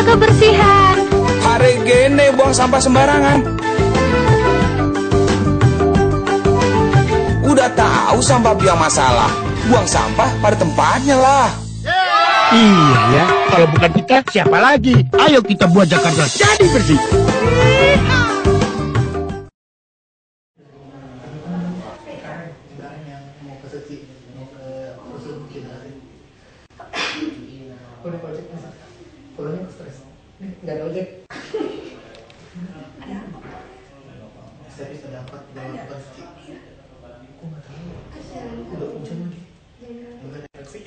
kebersihan. Hari gini buang sampah sembarangan. Udah tahu sampah biang masalah, buang sampah pada tempatnya lah. Iya ya, kalau bukan kita siapa lagi? Ayo kita buat Jakarta jadi bersih. Udah ojek masa? Pulangnya stres. Nggak ada ojek. Ada apa? Servis ada apa? Ada apa sih? Aku nggak tahu. Udah hujan lagi. Nggak ada taksi.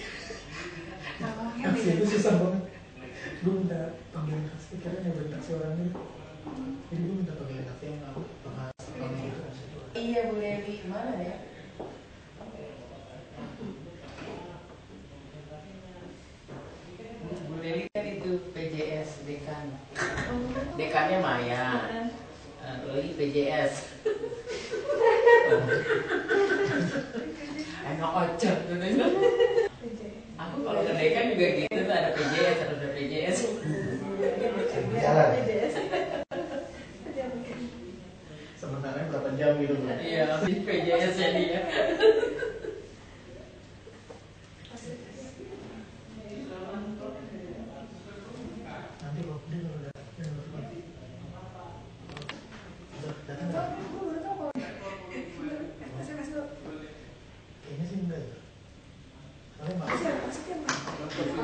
Taksi itu susah banget. Gue minta panggilan taksi karena nggak ada taksi orangnya. Jadi gue minta panggilan taksi yang nggak bahas gitu. Iya Bu Dewi, mana ya? Bu Dewi kan itu PJS dekan. Dekannya Maya. Lagi PJS. Enak aja. Aku kalau ke dekan juga gitu tuh ada PJS, ada PJS. Sementara berapa jam gitu Bu? Iya, PJS ya dia. Nanti kalau dia kalau udah datang nggak? Kayaknya sih enggak ya. Soalnya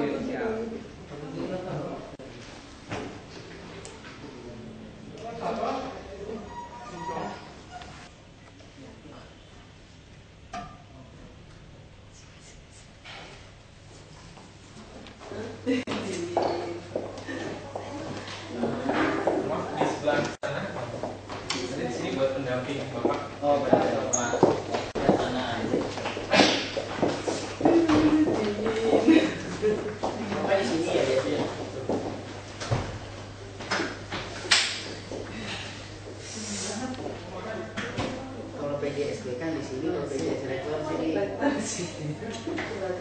di sebelah sana, di sini buat pendamping Bapak. Oh, benar Bapak. Sana aja. Bapak di sini ya biasanya. Kalau PJSD kan di sini, kalau PJS rektor sini.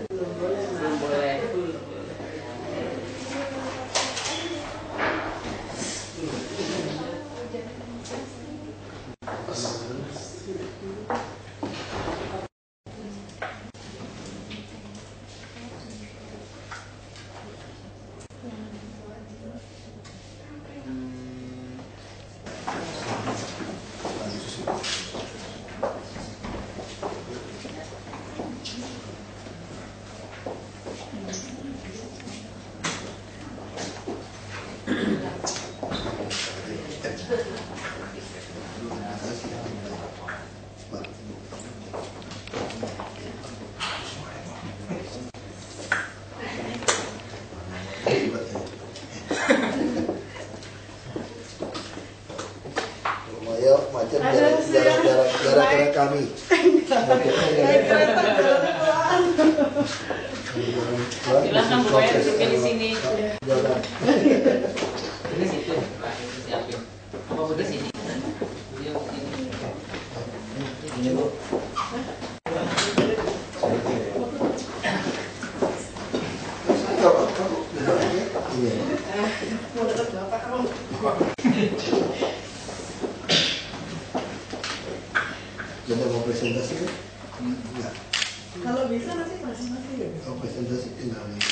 Belum boleh. Belum boleh. Macam jarak kami. Silakan Bu Maya duduknya di sini. Ini situ, Pak, itu siapin. Apa Bu di sini? Beliau ini. Ini Bu. mau dekat Bapak kamu. Jadi mau presentasi kan? Enggak. Kalau bisa nanti presentasi ya. Mau presentasi tinggal ini.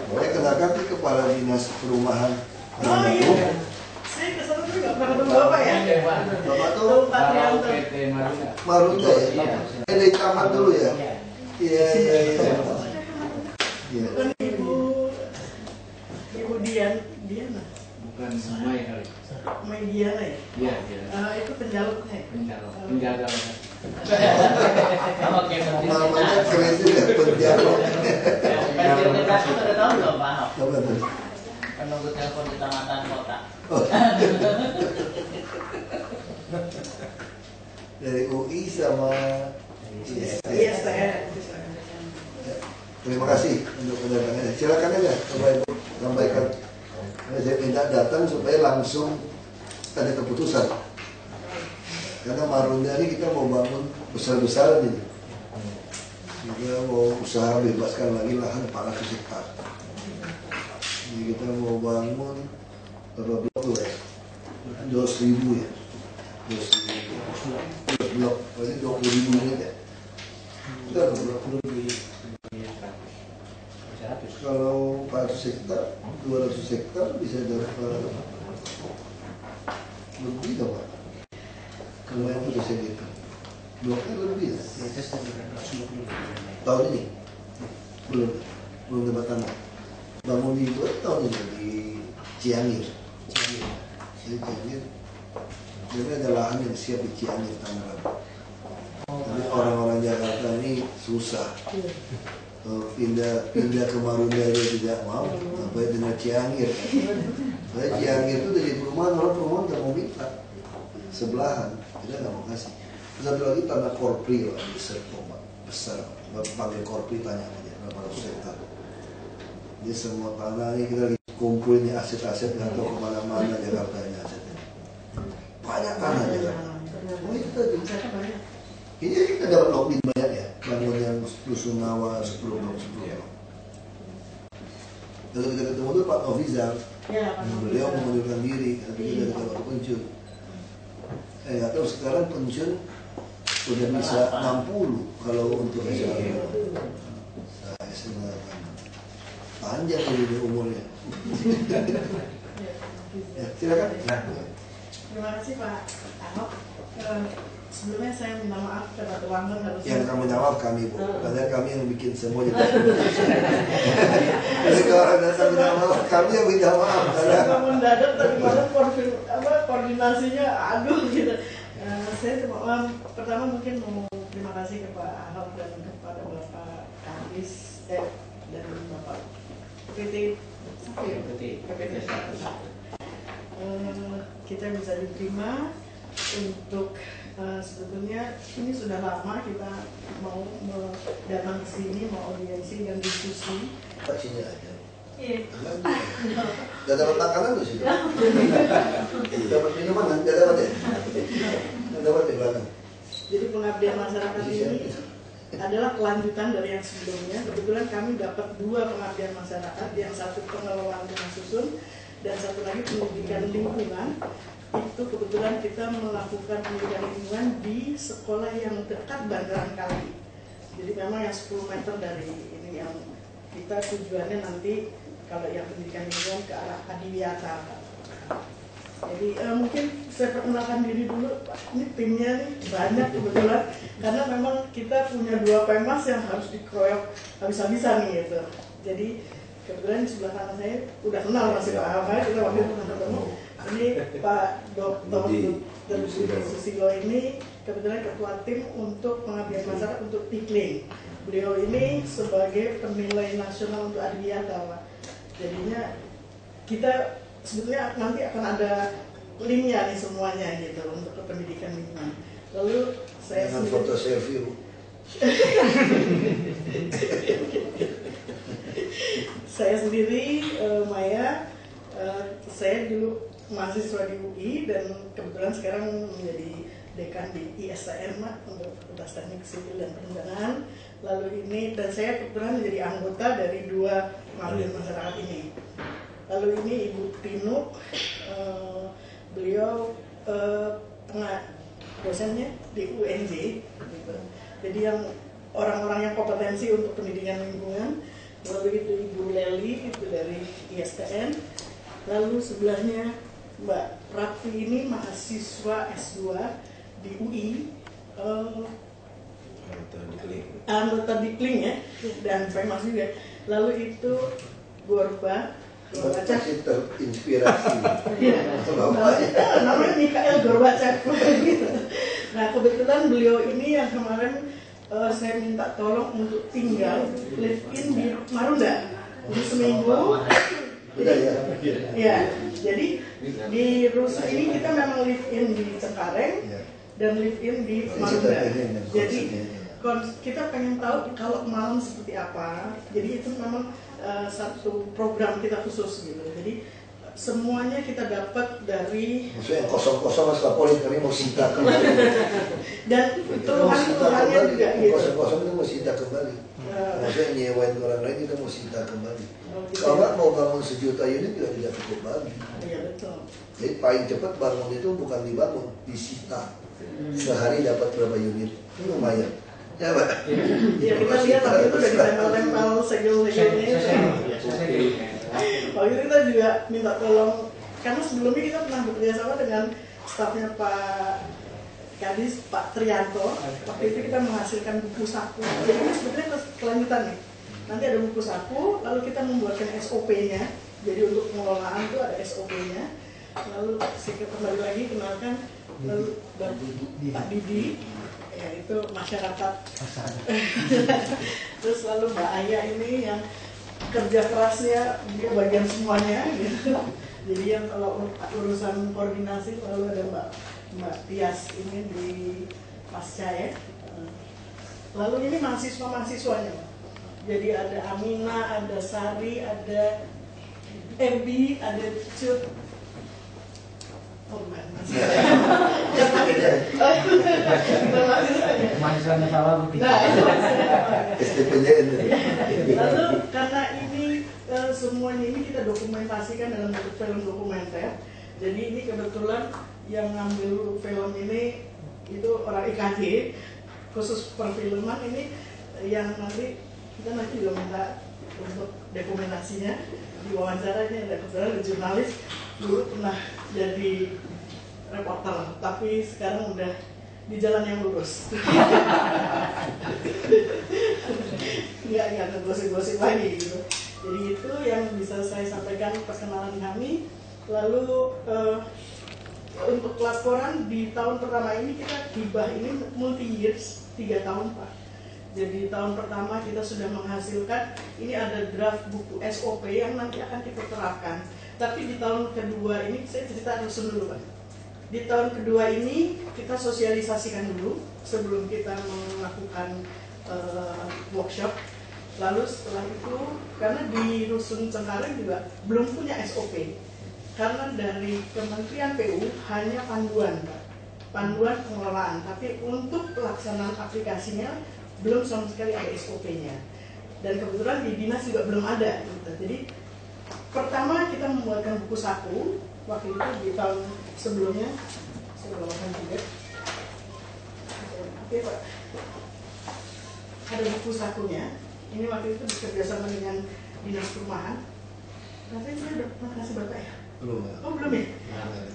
Boleh kenalkan ke Kepala Dinas Perumahan. Oh iya. Saya kesana tuh nggak pernah ketemu Bapak ya. Bapak tuh PT Marunda ya. Dari camat dulu ya. Iya. Bukan Ibu Diana. Bukan Mai kali. Mai Diana ya. Iya. Itu penjaluknya. Penjaga. Oke, Namanya keren juga penjaga. Persirkutasi udah tahu belum Pak Ahok? Apa tuh? Penunggu telepon kecamatan kota. Dari UI sama Iya saya. Terima kasih untuk kedatangannya. Silakan aja Bapak Ibu sampaikan. Saya minta datang supaya langsung ada keputusan. Karena Marunda ini kita mau bangun besar-besaran ini. Kita mau usaha bebaskan lagi lahan 400 hektar. Jadi kita mau bangun berapa blok tuh ya? 200.000 ya? 200.000 blok, berarti 20.000 unit ya? Itu ada berapa lebih? Kalau 400 hektar, 200 hektar bisa dapat lebih dong Pak? Kemarin itu saya gitu. Bloknya lebih ya? Tahun ini? Belum dapat tanah. Bangun di itu tahun ini di Cianjur. Jadi Cianjur, jadi ada lahan yang siap di Cianjur Tangerang. Tapi orang-orang Jakarta ini susah. Pindah ke Marunda dia tidak mau, apa itu dengan Cianjur. Saya Cianjur itu dari perumahan nggak mau minta sebelahan, kita nggak mau kasih. Terus satu lagi tanah korpri lah di Serpong besar, panggil korpri tanya aja berapa ratus hektar. Jadi semua tanah ini kita lagi kumpulin aset-aset nggak tahu kemana-mana Jakarta ini asetnya. Banyak tanah Jakarta. Oh itu tadi. Ini kita dapat lobby banyak ya, bangun yang Rusunawa 10 blok. Lalu kita ketemu tuh Pak Novizal, beliau mengundurkan diri, tapi kita dapat pensiun. Nggak tahu sekarang pensiun udah bisa 60 kalau untuk SMA. Saya senang. Panjang ini umurnya. Ya, silakan. Terima kasih Pak Ahok. Sebelumnya saya minta maaf karena terlambat harus. Yang kami jawab kami Bu, padahal kami yang bikin semuanya. Jadi kalau orang datang minta maaf, kami yang minta maaf. Saya mendadak tadi malam koordinasinya aduh gitu. Saya pertama mungkin mau terima kasih ke Pak Ahok dan kepada Bapak Kadis dan Bapak PT kita bisa diterima untuk sebetulnya ini sudah lama kita mau datang ke sini, mau audiensi dan diskusi. Pacinya aja. Iya. Gak dapat makanan tuh sih. Dapat minuman, gak dapat ya? Gak dapat di belakang. Jadi pengabdian masyarakat ini adalah kelanjutan dari yang sebelumnya. Kebetulan kami dapat 2 pengabdian masyarakat, yang satu pengelolaan rumah susun dan satu lagi pendidikan lingkungan. Itu kebetulan kita melakukan pendidikan lingkungan di sekolah yang dekat Bandaran Kali. Jadi memang yang 10 meter dari ini yang kita tujuannya nanti kalau yang pendidikan lingkungan ke arah Adiwiyata. Jadi mungkin saya perkenalkan diri dulu, ini timnya nih banyak kebetulan karena memang kita punya 2 Pemmas yang harus dikeroyok habis-habisan nih gitu. Jadi kebetulan di sebelah kanan saya udah kenal masih Pak Ahok, kita waktu itu pernah ketemu. Ini Pak Dr. Susilo ini kebetulan ketua tim untuk pengabdian masyarakat untuk Tikling. Beliau ini sebagai penilai nasional untuk Adiwiyata, Pak. Jadinya kita sebetulnya nanti akan ada linknya nih semuanya gitu untuk pendidikan lingkungan. Lalu saya foto selfie. Saya sendiri Maya, saya dulu mahasiswa di UI dan kebetulan sekarang menjadi dekan di ISTM untuk Fakultas Teknik Sipil dan Perencanaan. Lalu ini dan saya kebetulan menjadi anggota dari 2 pengabdian masyarakat ini. Lalu ini Ibu Tinuk, beliau dosennya di UNJ, gitu. Jadi yang orang-orang yang kompetensi untuk pendidikan lingkungan. Lalu itu Ibu Leli itu dari ISTN. Lalu sebelahnya Mbak Ratfi ini mahasiswa S2 di UI, anggota Dikling ya, dan Pemmas juga. Lalu itu Gorba Masih terinspirasi. namanya Mikhail Gorbachev gitu. Nah kebetulan beliau ini yang kemarin saya minta tolong untuk tinggal live in di Marunda. Jadi seminggu. Ya, jadi di Rusa ini kita memang live in di Cengkareng dan live in di Marunda. Jadi kita pengen tahu kalau malam seperti apa. Jadi itu memang satu program kita khusus gitu. Jadi semuanya kita dapat dari Maksudnya yang kosong-kosong mas laporin, kami mau sita kembali. dan keluhan-keluhannya juga gitu. Kosong-kosong kita mau sita kembali. Maksudnya nyewain orang lain kita mau sita kembali. Gitu Kalau ya. nggak mau bangun 1 juta unit juga tidak cukup lagi. Iya betul. Jadi paling cepat bangun itu bukan dibangun, disita. Sehari dapat berapa unit? Itu lumayan. Ya Pak? Ya kita lihat waktu itu udah ditempel-tempel segel-segelnya. Waktu itu kita juga minta tolong, karena sebelumnya kita pernah bekerja sama dengan stafnya Pak Kadis, Pak Trianto. Waktu itu kita menghasilkan buku saku. Jadi ini sebetulnya kelanjutan nih. Nanti ada buku saku, lalu kita membuatkan SOP-nya. Jadi untuk pengelolaan itu ada SOP-nya. Lalu saya kembali lagi kenalkan lalu Pak Didi, yaitu masyarakat. Terus lalu Mbak Aya ini yang kerja kerasnya dia bagian semuanya gitu. Jadi yang kalau urusan koordinasi lalu ada Mbak Tias ini di Pasca ya. Lalu ini mahasiswa-mahasiswanya. Jadi ada Amina, ada Sari, ada Ebi, ada Cut. Oh, masih Mahasiswanya salah bukti. Nah, STPJN. lalu karena ini semuanya ini kita dokumentasikan dalam bentuk film dokumenter. Jadi ini kebetulan yang ngambil film ini itu orang IKJ, khusus perfilman ini yang nanti kita juga minta untuk dokumentasinya, diwawancara ini ada kebetulan jurnalis dulu pernah jadi reporter, tapi sekarang udah di jalan yang lurus. Nggak ada gosip-gosip lagi gitu. Jadi itu yang bisa saya sampaikan perkenalan kami. Lalu untuk laporan di tahun pertama ini kita hibah ini multi years 3 tahun Pak. Jadi tahun pertama kita sudah menghasilkan ini ada draft buku SOP yang nanti akan kita terapkan. Tapi di tahun kedua ini saya cerita rusun dulu Pak. Di tahun kedua ini kita sosialisasikan dulu sebelum kita melakukan workshop. Lalu setelah itu karena di Rusun Cengkareng juga belum punya SOP. Karena dari Kementerian PU hanya panduan Pak. Panduan pengelolaan, tapi untuk pelaksanaan aplikasinya belum sama sekali ada SOP-nya. Dan kebetulan di dinas juga belum ada gitu. Jadi pertama kita membuatkan buku saku waktu itu di tahun sebelumnya saya bawakan juga. Oke Pak, ada buku sakunya. Ini waktu itu bekerjasama dengan dinas perumahan. Katanya saya udah pernah kasih Bapak ya? Belum. Oh belum ya?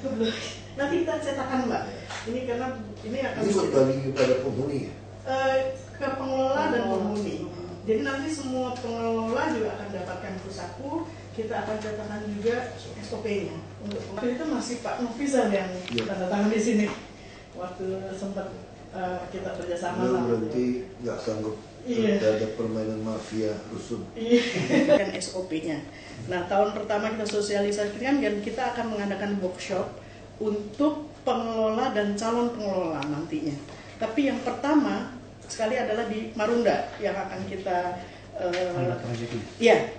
Oh, belum. Nanti kita cetakan Mbak. Ini karena ini akan Ini buat bagi kepada penghuni. ke pengelola dan penghuni. Jadi nanti semua pengelola juga akan dapatkan buku saku. Kita akan cetakan juga SOP-nya. Untuk waktu itu masih Pak Nofizal yang tanda tangan di sini. Waktu sempat kita kerjasama Belum lah. berhenti nggak sanggup. Iya. Ada permainan mafia rusun. Kan SOP-nya. Nah, tahun pertama kita sosialisasikan dan kita akan mengadakan workshop untuk pengelola dan calon pengelola nantinya. Tapi yang pertama sekali adalah di Marunda yang akan kita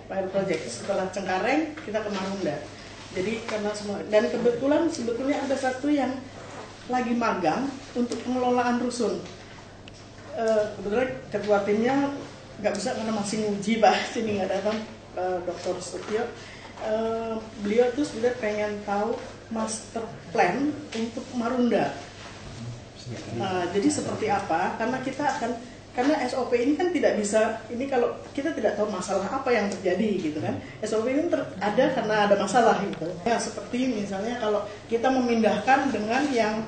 pilot project. Setelah Cengkareng kita ke Marunda. Jadi karena semua dan kebetulan sebetulnya ada satu yang lagi magang untuk pengelolaan rusun. Kebetulan ketua timnya nggak bisa karena masih nguji Pak, sini nggak datang Dr. Setio. Beliau tuh sebenarnya pengen tahu master plan untuk Marunda. Jadi seperti apa? Karena SOP ini kan tidak bisa, ini kalau kita tidak tahu masalah apa yang terjadi gitu kan. SOP ini ada karena ada masalah gitu. Ya seperti misalnya kalau kita memindahkan dengan yang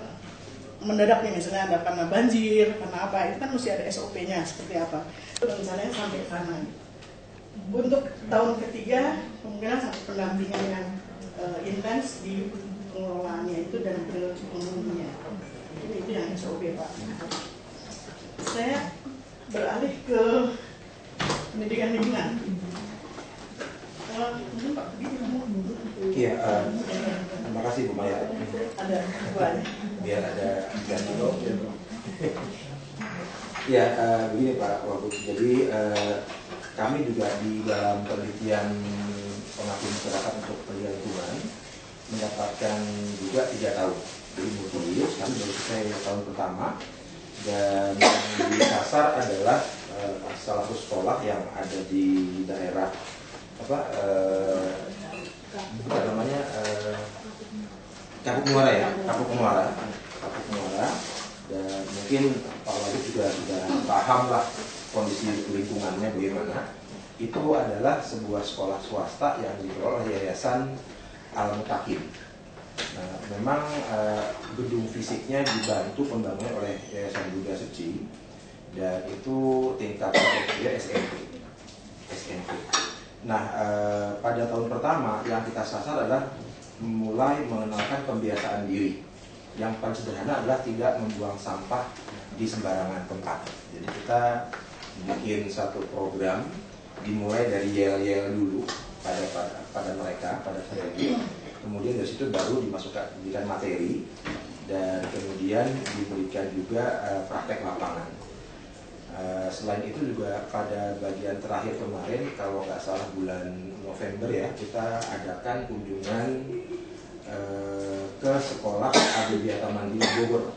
mendadak nih, misalnya ada karena banjir, karena apa, itu kan mesti ada SOP-nya seperti apa. Misalnya sampai sana. Untuk tahun ketiga kemungkinan satu pendampingan yang intens di pengelolaannya itu dan penghuninya. Itu yang SOP Pak. Saya beralih ke pendidikan lingkungan. Mungkin Pak Budi mau dulu. Iya, terima kasih Bu Maya. Ada banyak. Biar ada ganti dong. Ya, begini Pak Wagub. Jadi kami juga di dalam penelitian pengabdian masyarakat untuk pendidikan lingkungan mendapatkan juga 3 tahun. Jadi multi-years, kami baru selesai tahun pertama. Dan yang disasar adalah salah satu sekolah yang ada di daerah Kapuk Muara ya, Kapuk Muara. Dan mungkin Pak Wagub juga sudah paham lah kondisi lingkungannya bagaimana. Itu adalah sebuah sekolah swasta yang dikelola oleh Yayasan Al-Mutakin. Nah, memang gedung fisiknya dibantu pembangunan oleh Yayasan Buddha Suci, dan itu tingkat SMP. Nah, pada tahun pertama yang kita sasar adalah mulai mengenalkan pembiasaan diri. Yang paling sederhana adalah tidak membuang sampah di sembarangan tempat. Jadi kita bikin satu program dimulai dari yel-yel dulu pada mereka, pada sendiri. Kemudian dari situ baru diberikan materi, dan kemudian diberikan juga praktek lapangan. Selain itu juga pada bagian terakhir kemarin, kalau nggak salah bulan November ya, kita adakan kunjungan ke sekolah Adiwiyata Mandiri Bogor.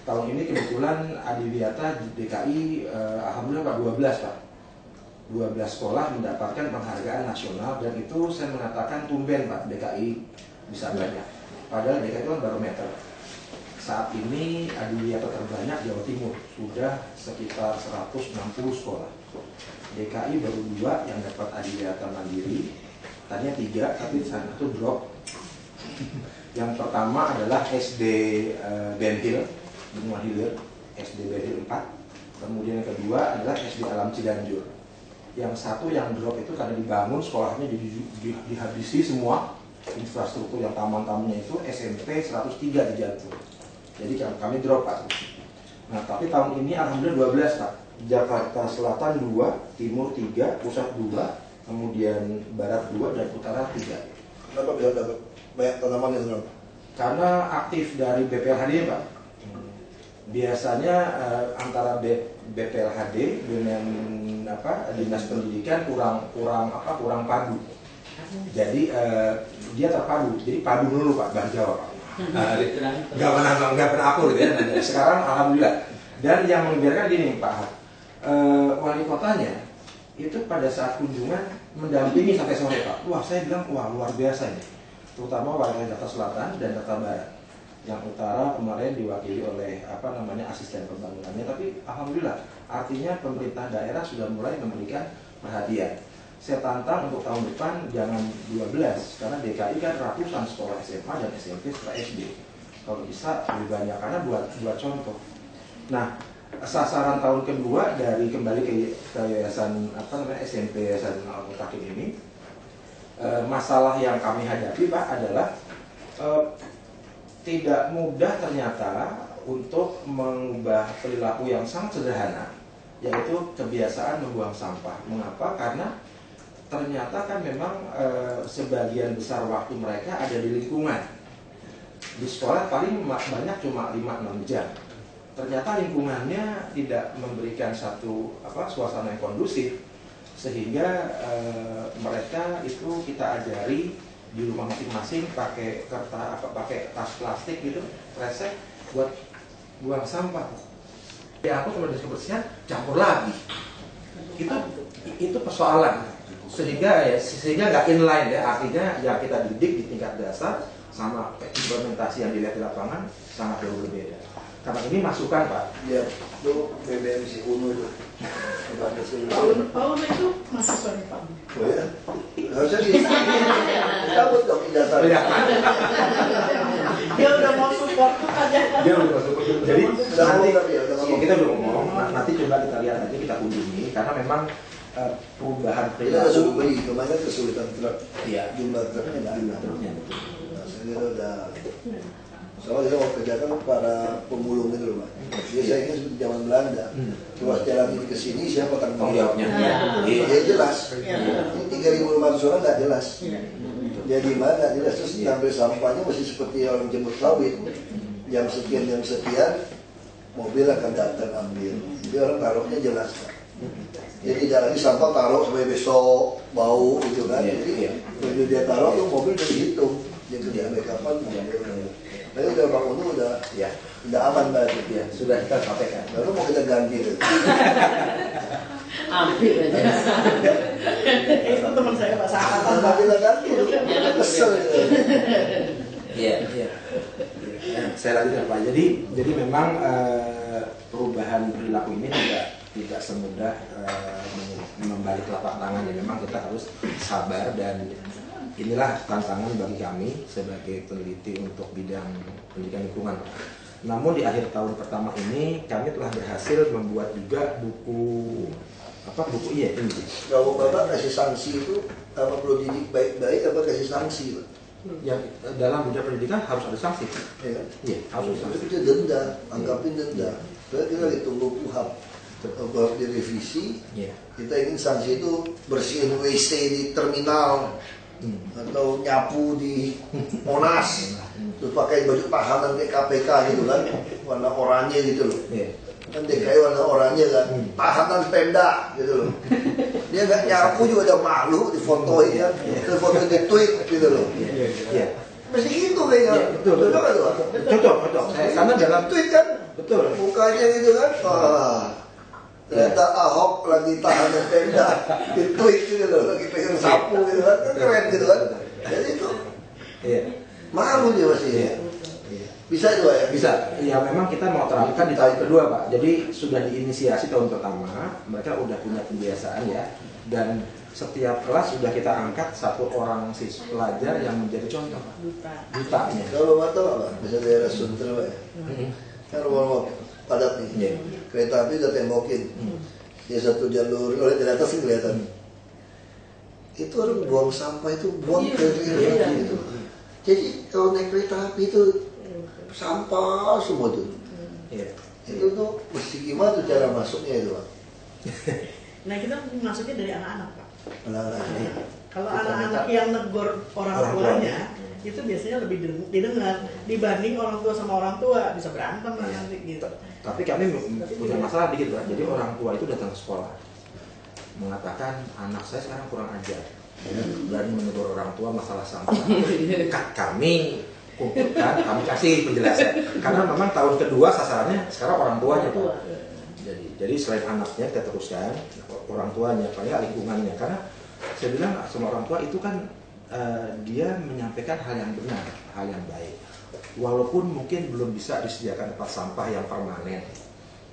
Tahun ini kebetulan Adiwiyata di DKI alhamdulillah Pak 12 Pak. 12 sekolah mendapatkan penghargaan nasional, dan itu saya mengatakan tumben Pak DKI bisa banyak. Padahal DKI itu kan barometer. Saat ini Adiwiyata terbanyak Jawa Timur, sudah sekitar 160 sekolah. DKI baru 2 yang dapat Adiwiyata Mandiri, tadinya 3 tapi satu drop. Yang pertama adalah SD Ben Hill, Benua Hilir, SD Ben Hill 4. Kemudian yang kedua adalah SD Alam Ciganjur. Yang satu yang drop itu karena dibangun sekolahnya dihabisi semua infrastruktur yang taman-tamannya itu, SMP 103 di Jantung. Jadi kami drop Pak. Nah tapi tahun ini alhamdulillah 12 Pak. Jakarta Selatan 2, Timur 3, Pusat 2, kemudian Barat 2, dan Utara 3. Kenapa bisa dapat banyak tanaman yang drop? Karena aktif dari BPLHD Pak. Biasanya antara BPLHD dengan Dinas Pendidikan kurang padu. Jadi dia terpadu. Jadi padu dulu Pak, bahasa Jawa Pak. Nggak pernah akur ya. Sekarang alhamdulillah. Dan yang membiarkan gini Pak, wali kotanya itu pada saat kunjungan mendampingi sampai sore Pak. Wah saya bilang wah luar biasa ini. Terutama wali Jakarta Selatan dan Jakarta Barat. Yang utara kemarin diwakili oleh asisten pembangunannya, tapi alhamdulillah artinya pemerintah daerah sudah mulai memberikan perhatian. Saya tantang untuk tahun depan jangan 12, karena DKI kan ratusan sekolah SMA dan SMP setelah SD. Kalau bisa lebih banyak, karena buat contoh. Nah, sasaran tahun kedua dari kembali ke yayasan SMP Yayasan Al-Mutakin ini, masalah yang kami hadapi Pak adalah tidak mudah ternyata untuk mengubah perilaku yang sangat sederhana, yaitu kebiasaan membuang sampah. Mengapa? Karena ternyata kan memang sebagian besar waktu mereka ada di lingkungan. Di sekolah paling banyak cuma 5-6 jam. Ternyata lingkungannya tidak memberikan satu suasana yang kondusif, sehingga mereka itu kita ajari di rumah masing-masing pakai kertas pakai tas plastik gitu, kresek buat buang sampah. Ya aku kalau dari kebersihan campur lagi. Itu persoalan. Sehingga nggak inline ya, artinya yang kita didik di tingkat dasar sama implementasi yang dilihat di lapangan sangat jauh berbeda. Karena ini masukan Pak. Ya, itu BBM si Uno itu. Paul itu mahasiswanya Pak. Oh ya? Harusnya gitu. Takut dong ijazah. Dia udah mau support tuh aja. Dia udah mau support. Jadi nanti kita udah ngomong, nanti coba kita lihat aja, kita kunjungi, karena memang perubahan perilaku. Kita sudah beli, kemarin kesulitan truk. Iya. Jumlah truknya nggak ada. Truknya. Nah, saya udah. Soalnya dia mau kerjakan para pemulung itu loh Pak. Biasanya ini seperti zaman Belanda. Coba jalan ini ke sini siapa akan menjawabnya? Ya jelas. Ini 3.500 orang nggak jelas. Jadi mana jelas, terus ngambil sampahnya masih seperti orang jemput sawit. Jam sekian mobil akan datang ambil. Jadi orang taruhnya jelas Pak. Jadi tidak lagi sampah taruh sampai besok bau gitu kan. Jadi begitu dia taruh tuh mobil udah dihitung. dia kerja backupan, tapi udah Bang Unu udah aman berarti. Ya, sudah kita sampaikan. Baru mau kita ganti gitu. Ambil aja. Itu teman saya Pak Sahabat. Kalau kita ganti, kesel gitu. Iya. Saya lanjutkan Pak. Jadi memang perubahan perilaku ini tidak semudah membalik telapak tangan. Ya, memang kita harus sabar dan inilah tantangan bagi kami sebagai peneliti untuk bidang pendidikan lingkungan. Namun di akhir tahun pertama ini kami telah berhasil membuat juga buku ini. Kalau Bapak kasih sanksi itu apa perlu didik baik-baik apa kasih sanksi Pak? Yang dalam bidang pendidikan harus ada sanksi. Iya. Iya, harus ada sanksi. Itu denda, anggapin denda. Soalnya kita lagi tunggu KUHAP. KUHAP direvisi. Iya. Kita ingin sanksi itu bersihin WC di terminal atau nyapu di Monas, terus pakai baju tahanan kayak KPK gitu kan, warna oranye gitu loh. Iya. Kan DKI warna oranye kan, tahanan Pemda gitu loh. Dia nggak nyapu juga udah malu difotoin kan, terus foto di tweet gitu loh. Iya. Mesti gitu kayaknya. Betul. Cocok. Karena dalam tweet kan, betul. mukanya gitu kan. Ternyata Ahok lagi tahanan Pemda di tweet gitu loh, lagi pegang sapu gitu kan, keren gitu kan. Jadi itu malu dia pasti. Bisa juga ya? Bisa. Ya memang kita mau terapkan di tahun kedua Pak. Jadi sudah diinisiasi tahun pertama, mereka udah punya kebiasaan ya. Dan setiap kelas sudah kita angkat satu orang pelajar yang menjadi contoh Pak. Dutanya. Kalau Bapak tahu apa? Bisa daerah Sunter Pak ya? Kan rumah padat nih. Kereta api udah tembokin. Ya satu jalur, oleh dari atas kelihatan. Itu orang buang sampah itu buang ke kereta api gitu. Jadi kalau naik kereta api itu sampah semua tuh. Itu tuh mesti gimana tuh cara masuknya itu Pak? Nah kita masuknya dari anak-anak Pak. Anak-anak. Kalau anak-anak yang negor orang tuanya itu biasanya lebih didengar dibanding orang tua sama orang tua, bisa berantem lah nanti gitu. Tapi kami punya masalah dikit Pak. Jadi orang tua itu datang ke sekolah mengatakan anak saya sekarang kurang ajar, berani menegur orang tua masalah sampah. Kami kumpulkan, kami kasih penjelasan. Karena memang tahun kedua sasarannya sekarang orang tuanya Pak. Jadi selain anaknya kita teruskan orang tuanya, paling lingkungannya. Karena saya bilang semua orang tua itu kan dia menyampaikan hal yang benar, hal yang baik. Walaupun mungkin belum bisa disediakan tempat sampah yang permanen,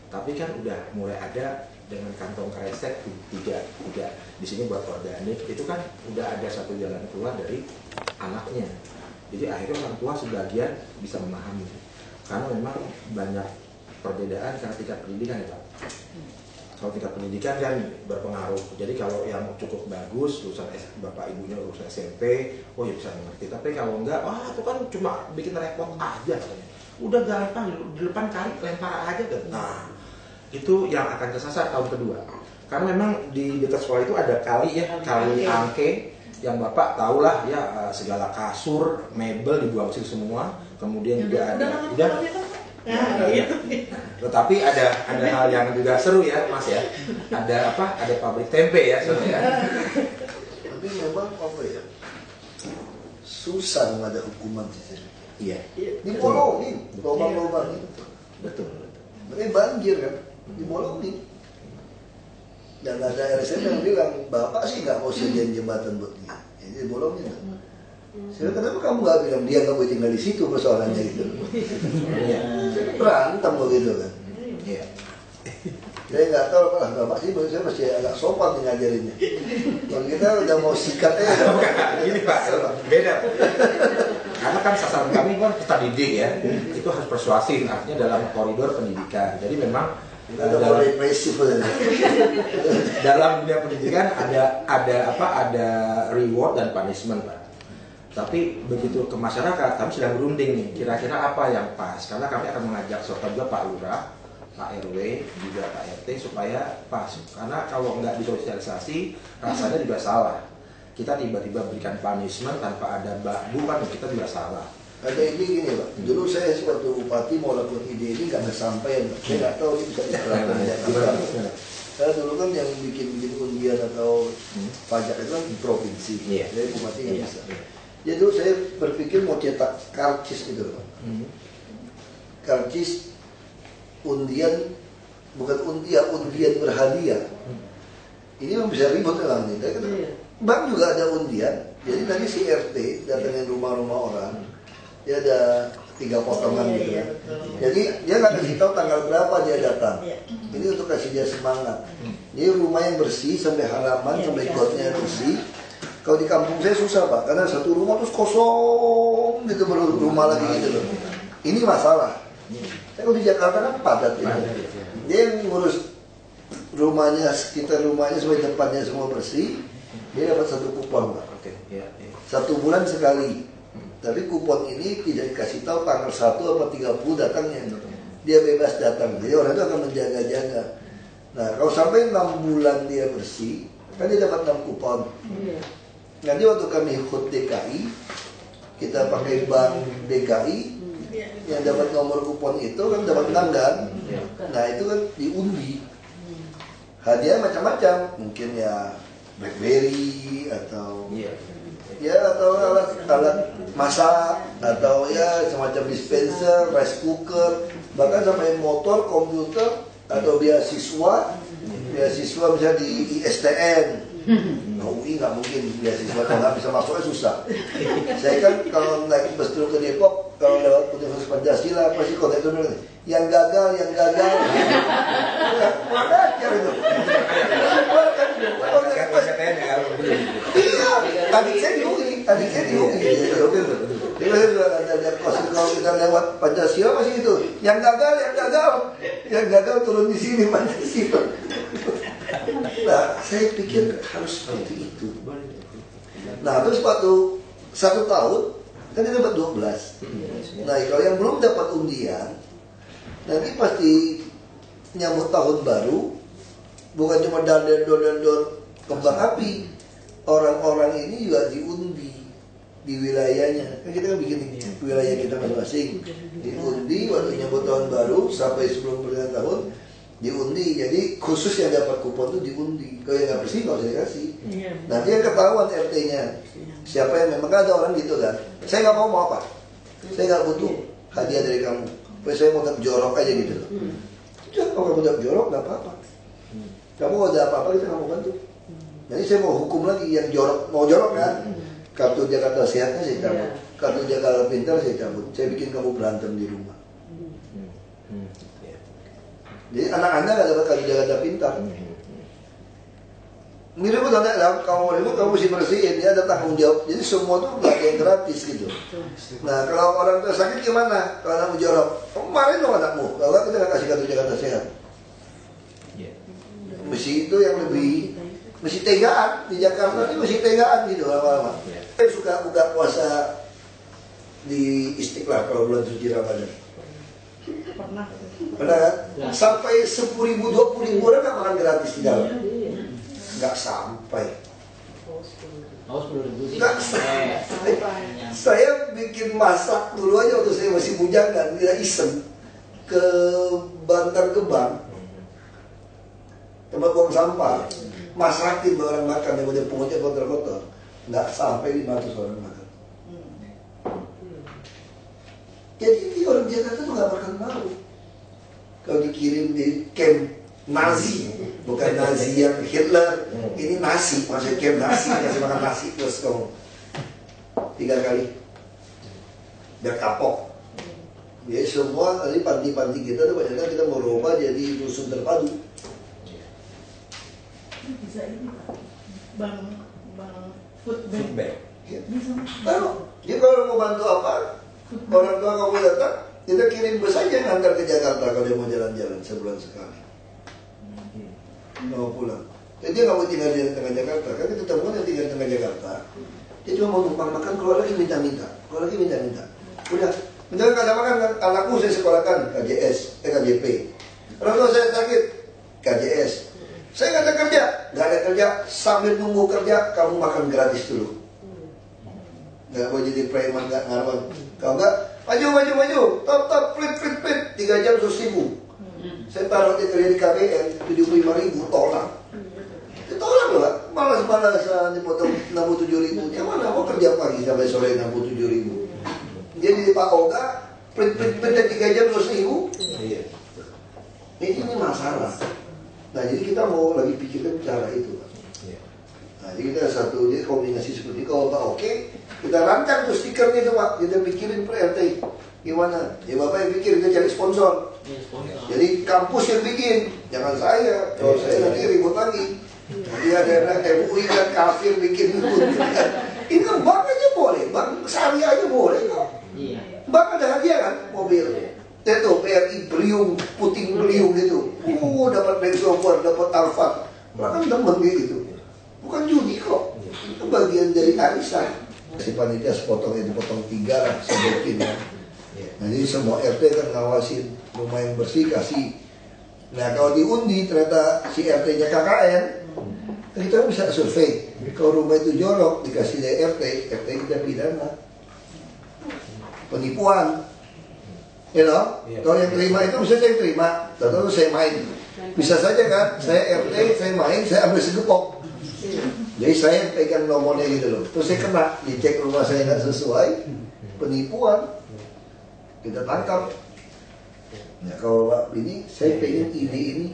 tapi kan udah mulai ada dengan kantong kresek tidak di sini buat organik, itu kan udah ada satu jalan keluar dari anaknya. Jadi akhirnya orang tua sebagian bisa memahami, karena memang banyak perbedaan karena tingkat pendidikan ya Pak. Kalau tingkat pendidikan kan berpengaruh. Jadi kalau yang cukup bagus, lulusan bapak ibunya lulusan SMP, oh ya bisa mengerti. Tapi kalau enggak, itu kan cuma bikin repot aja. Udah gampang, di depan kali lempar aja kan. Nah, itu yang akan kesasar tahun kedua. Karena memang di dekat sekolah itu ada kali ya, kali angke, yang bapak tahulah ya, segala kasur, mebel dibuang situ semua. Kemudian juga ada, tetapi ada hal yang juga seru ya Mas ya. Ada pabrik tempe ya soalnya. Tapi memang apa ya, susah nggak ada hukuman di sini. Iya. Dibolongin, lubang-lubang itu. Betul. Mereka banjir kan, dibolongin. Dan ada LSM yang bilang, bapak sih nggak mau sediain jembatan buat dia. Jadi dibolongin kan. Saya kenapa kamu nggak bilang dia nggak boleh tinggal di situ persoalannya gitu? Berantem begitu kan? Iya. Saya nggak tahu lah, bapak sih saya masih agak sopan nih ngajarinnya. Kalau kita udah mau sikat aja. Ini Pak, beda. Karena kan sasaran kami kan kita didik ya, itu harus persuasif, artinya dalam koridor pendidikan. Jadi memang dalam represif dalam dunia pendidikan ada reward dan punishment Pak. Tapi begitu ke masyarakat, kami sedang berunding nih, kira-kira apa yang pas. Karena kami akan mengajak serta juga Pak Lurah, Pak RW, juga Pak RT supaya pas. Karena kalau nggak disosialisasi, rasanya juga salah. Kita tiba-tiba berikan punishment tanpa ada bakbu kan kita juga salah. Ada ide gini Pak, dulu saya sebagai bupati mau lakukan ide ini nggak sampai, saya nggak tahu ini bisa diterapkan di Jakarta. Karena dulu kan yang bikin undian atau pajak itu kan di provinsi, jadi bupati nggak bisa. Jadi dulu saya berpikir mau cetak karcis gitu loh. Karcis undian, bukan undian berhadiah. Ini memang bisa ribut lah nih. Bank juga ada undian. Jadi tadi si RT datangin rumah-rumah orang, dia ada 3 potongan gitu kan. Jadi dia nggak kasih tahu tanggal berapa dia datang. Ini untuk kasih dia semangat. Jadi rumah yang bersih sampai halaman sampai gotnya bersih. Kalau di kampung saya susah Pak, karena satu rumah terus kosong gitu, baru rumah lagi gitu loh. Ini masalah. Saya kalau di Jakarta kan padat gitu. Dia yang ngurus rumahnya, sekitar rumahnya sampai depannya semua bersih. Dia dapat 1 kupon Pak. 1 bulan sekali. Tapi kupon ini tidak dikasih tahu tanggal 1 atau 30 datangnya. Dia bebas datang. Jadi orang itu akan menjaga-jaga. Nah kalau sampai 6 bulan dia bersih, kan dia dapat 6 kupon. Nanti waktu kami HUT DKI, kita pakai bank DKI, yang dapat nomor kupon itu kan dapat tanggal. Nah itu kan diundi. Hadiah macam-macam, mungkin ya BlackBerry atau atau alat masak, atau ya semacam dispenser, rice cooker, bahkan sampai motor, komputer, atau beasiswa misalnya di ISTN. UI nggak mungkin beasiswa, kalau nggak bisa masuknya susah. Saya kan kalau naik bus turun ke Depok, kalau lewat Universitas Pancasila pasti kontak itu yang gagal. Mana aja itu? Adik saya di UI. Jadi saya juga ada lihat kalau kita lewat Pancasila masih itu. Yang gagal turun di sini Pancasila. Nah, saya pikir harus seperti itu. Nah, terus waktu 1 tahun kan dia dapat 12. Nah, kalau yang belum dapat undian, nanti pasti nyambut tahun baru, bukan cuma dor kembang api. Orang-orang ini juga diundi di wilayahnya. Kan kita kan bikin wilayah kita masing-masing. Diundi waktu nyambut tahun baru sampai sebelum pergantian tahun. Diundi, jadi khusus yang dapat kupon itu diundi. Kalau yang nggak bersih nggak usah dikasih. Nanti yang ketahuan RT-nya siapa yang memang ada orang gitu kan. Saya nggak mau apa, saya nggak butuh hadiah dari kamu. Saya mau tetap jorok aja gitu loh. Kalau kamu tetap jorok nggak apa-apa. Kamu ada apa-apa kita nggak mau bantu. Jadi saya mau hukum lagi yang jorok, mau jorok kan. Kartu Jakarta Sehatnya saya cabut, kartu Jakarta Pintar saya cabut. Saya bikin kamu berantem di rumah. Jadi anak-anak gak dapat kartu Jakarta Pintar. Mirip udah enggak, kamu mesti bersihin, dia ada tanggung jawab. Jadi semua tuh gak ada yang gratis gitu. Nah kalau orang tua sakit gimana? Kalau anakmu jorok, kemarin dong anakmu. Kalau kita gak kasih kartu Jakarta Sehat. Mesti itu yang lebih, mesti tegaan. Di Jakarta ini mesti tegaan gitu lama-lama. Saya suka buka puasa di Istiqlal kalau bulan suci Ramadan. Pernah kan? Sampai 10.000, 20.000 orang gak makan gratis di dalam. Gak sampai. Gak sampai. Saya bikin masak dulu aja waktu saya masih bujangan, tidak iseng ke Bantar Gebang, tempat buang sampah, masakin orang makan yang udah pungutnya kotor-kotor. Gak sampai 500 orang makan. Jadi ini orang Jakarta tuh gak makan malu. Kalau dikirim di camp Nazi, bukan Nazi yang Hitler, ini nasi, maksudnya camp nasi, kasih makan nasi terus kamu 3 kali, biar kapok. Jadi semua tadi panti-panti kita tuh banyak kita mau rubah jadi dusun terpadu. Bisa ini Pak, bang food bank. Taruh, jadi kalau mau bantu apa, orang tua kamu datang, kita kirim bus aja ngantar ke Jakarta kalau dia mau jalan-jalan sebulan sekali. Mau pulang. Jadi dia nggak mau tinggal di tengah Jakarta. Kan kita temukan yang tinggal di tengah Jakarta. Dia cuma mau numpang makan, keluar lagi minta-minta. Udah. Misalnya nggak ada makan kan, anakku saya sekolahkan KJP. Orang tua saya sakit, KJS. Saya nggak ada kerja. Sambil nunggu kerja, kamu makan gratis dulu. Nggak mau jadi preman, nggak ngaruh. Kalau nggak, maju, top, plit, 3 jam 100.000. Saya taruh dia kerja di KPN 75.000, tolak. Ditolak loh Pak. malas-malasan dipotong 67.000. Yang mana mau kerja pagi sampai sore 67.000. Jadi Pak Oga print 3 jam 2.000. Iya. Ini masalah. Nah jadi kita mau lagi pikirkan cara itu. Nah jadi kita satu jadi kombinasi seperti itu. Kalau Pak oke, kita rancang tuh stikernya itu Pak. Kita pikirin per RT. Gimana? Ya Bapak yang pikir, kita cari sponsor. Jadi kampus yang bikin, jangan saya. Kalau saya nanti ribut lagi. Nanti ada MUI dan kafir bikin ribut. Ini kan bank aja boleh, bank syariah aja boleh kok. Bank ada hadiah kan, mobil. Itu PRI beliung, puting beliung gitu. Dapat Range Rover, dapat Alphard. Bahkan temen gitu. Bukan judi kok. Itu bagian dari arisan. Si panitia sepotong itu potong 3 lah, sebutin ya. Nah, jadi semua RT kan ngawasin rumah yang bersih kasih. Nah kalau diundi ternyata si RT-nya KKN, kita bisa survei. Kalau rumah itu jorok dikasih dari RT kita pidana. Penipuan. You know? Kalau yang terima itu bisa saya terima, tentu saya main. Bisa saja kan, saya RT, saya main, saya ambil segepok. Jadi saya pegang nomornya gitu loh. Terus saya kena, dicek rumah saya nggak sesuai, penipuan. Kita tangkap. Ya kalau Pak ini saya pengen ide ini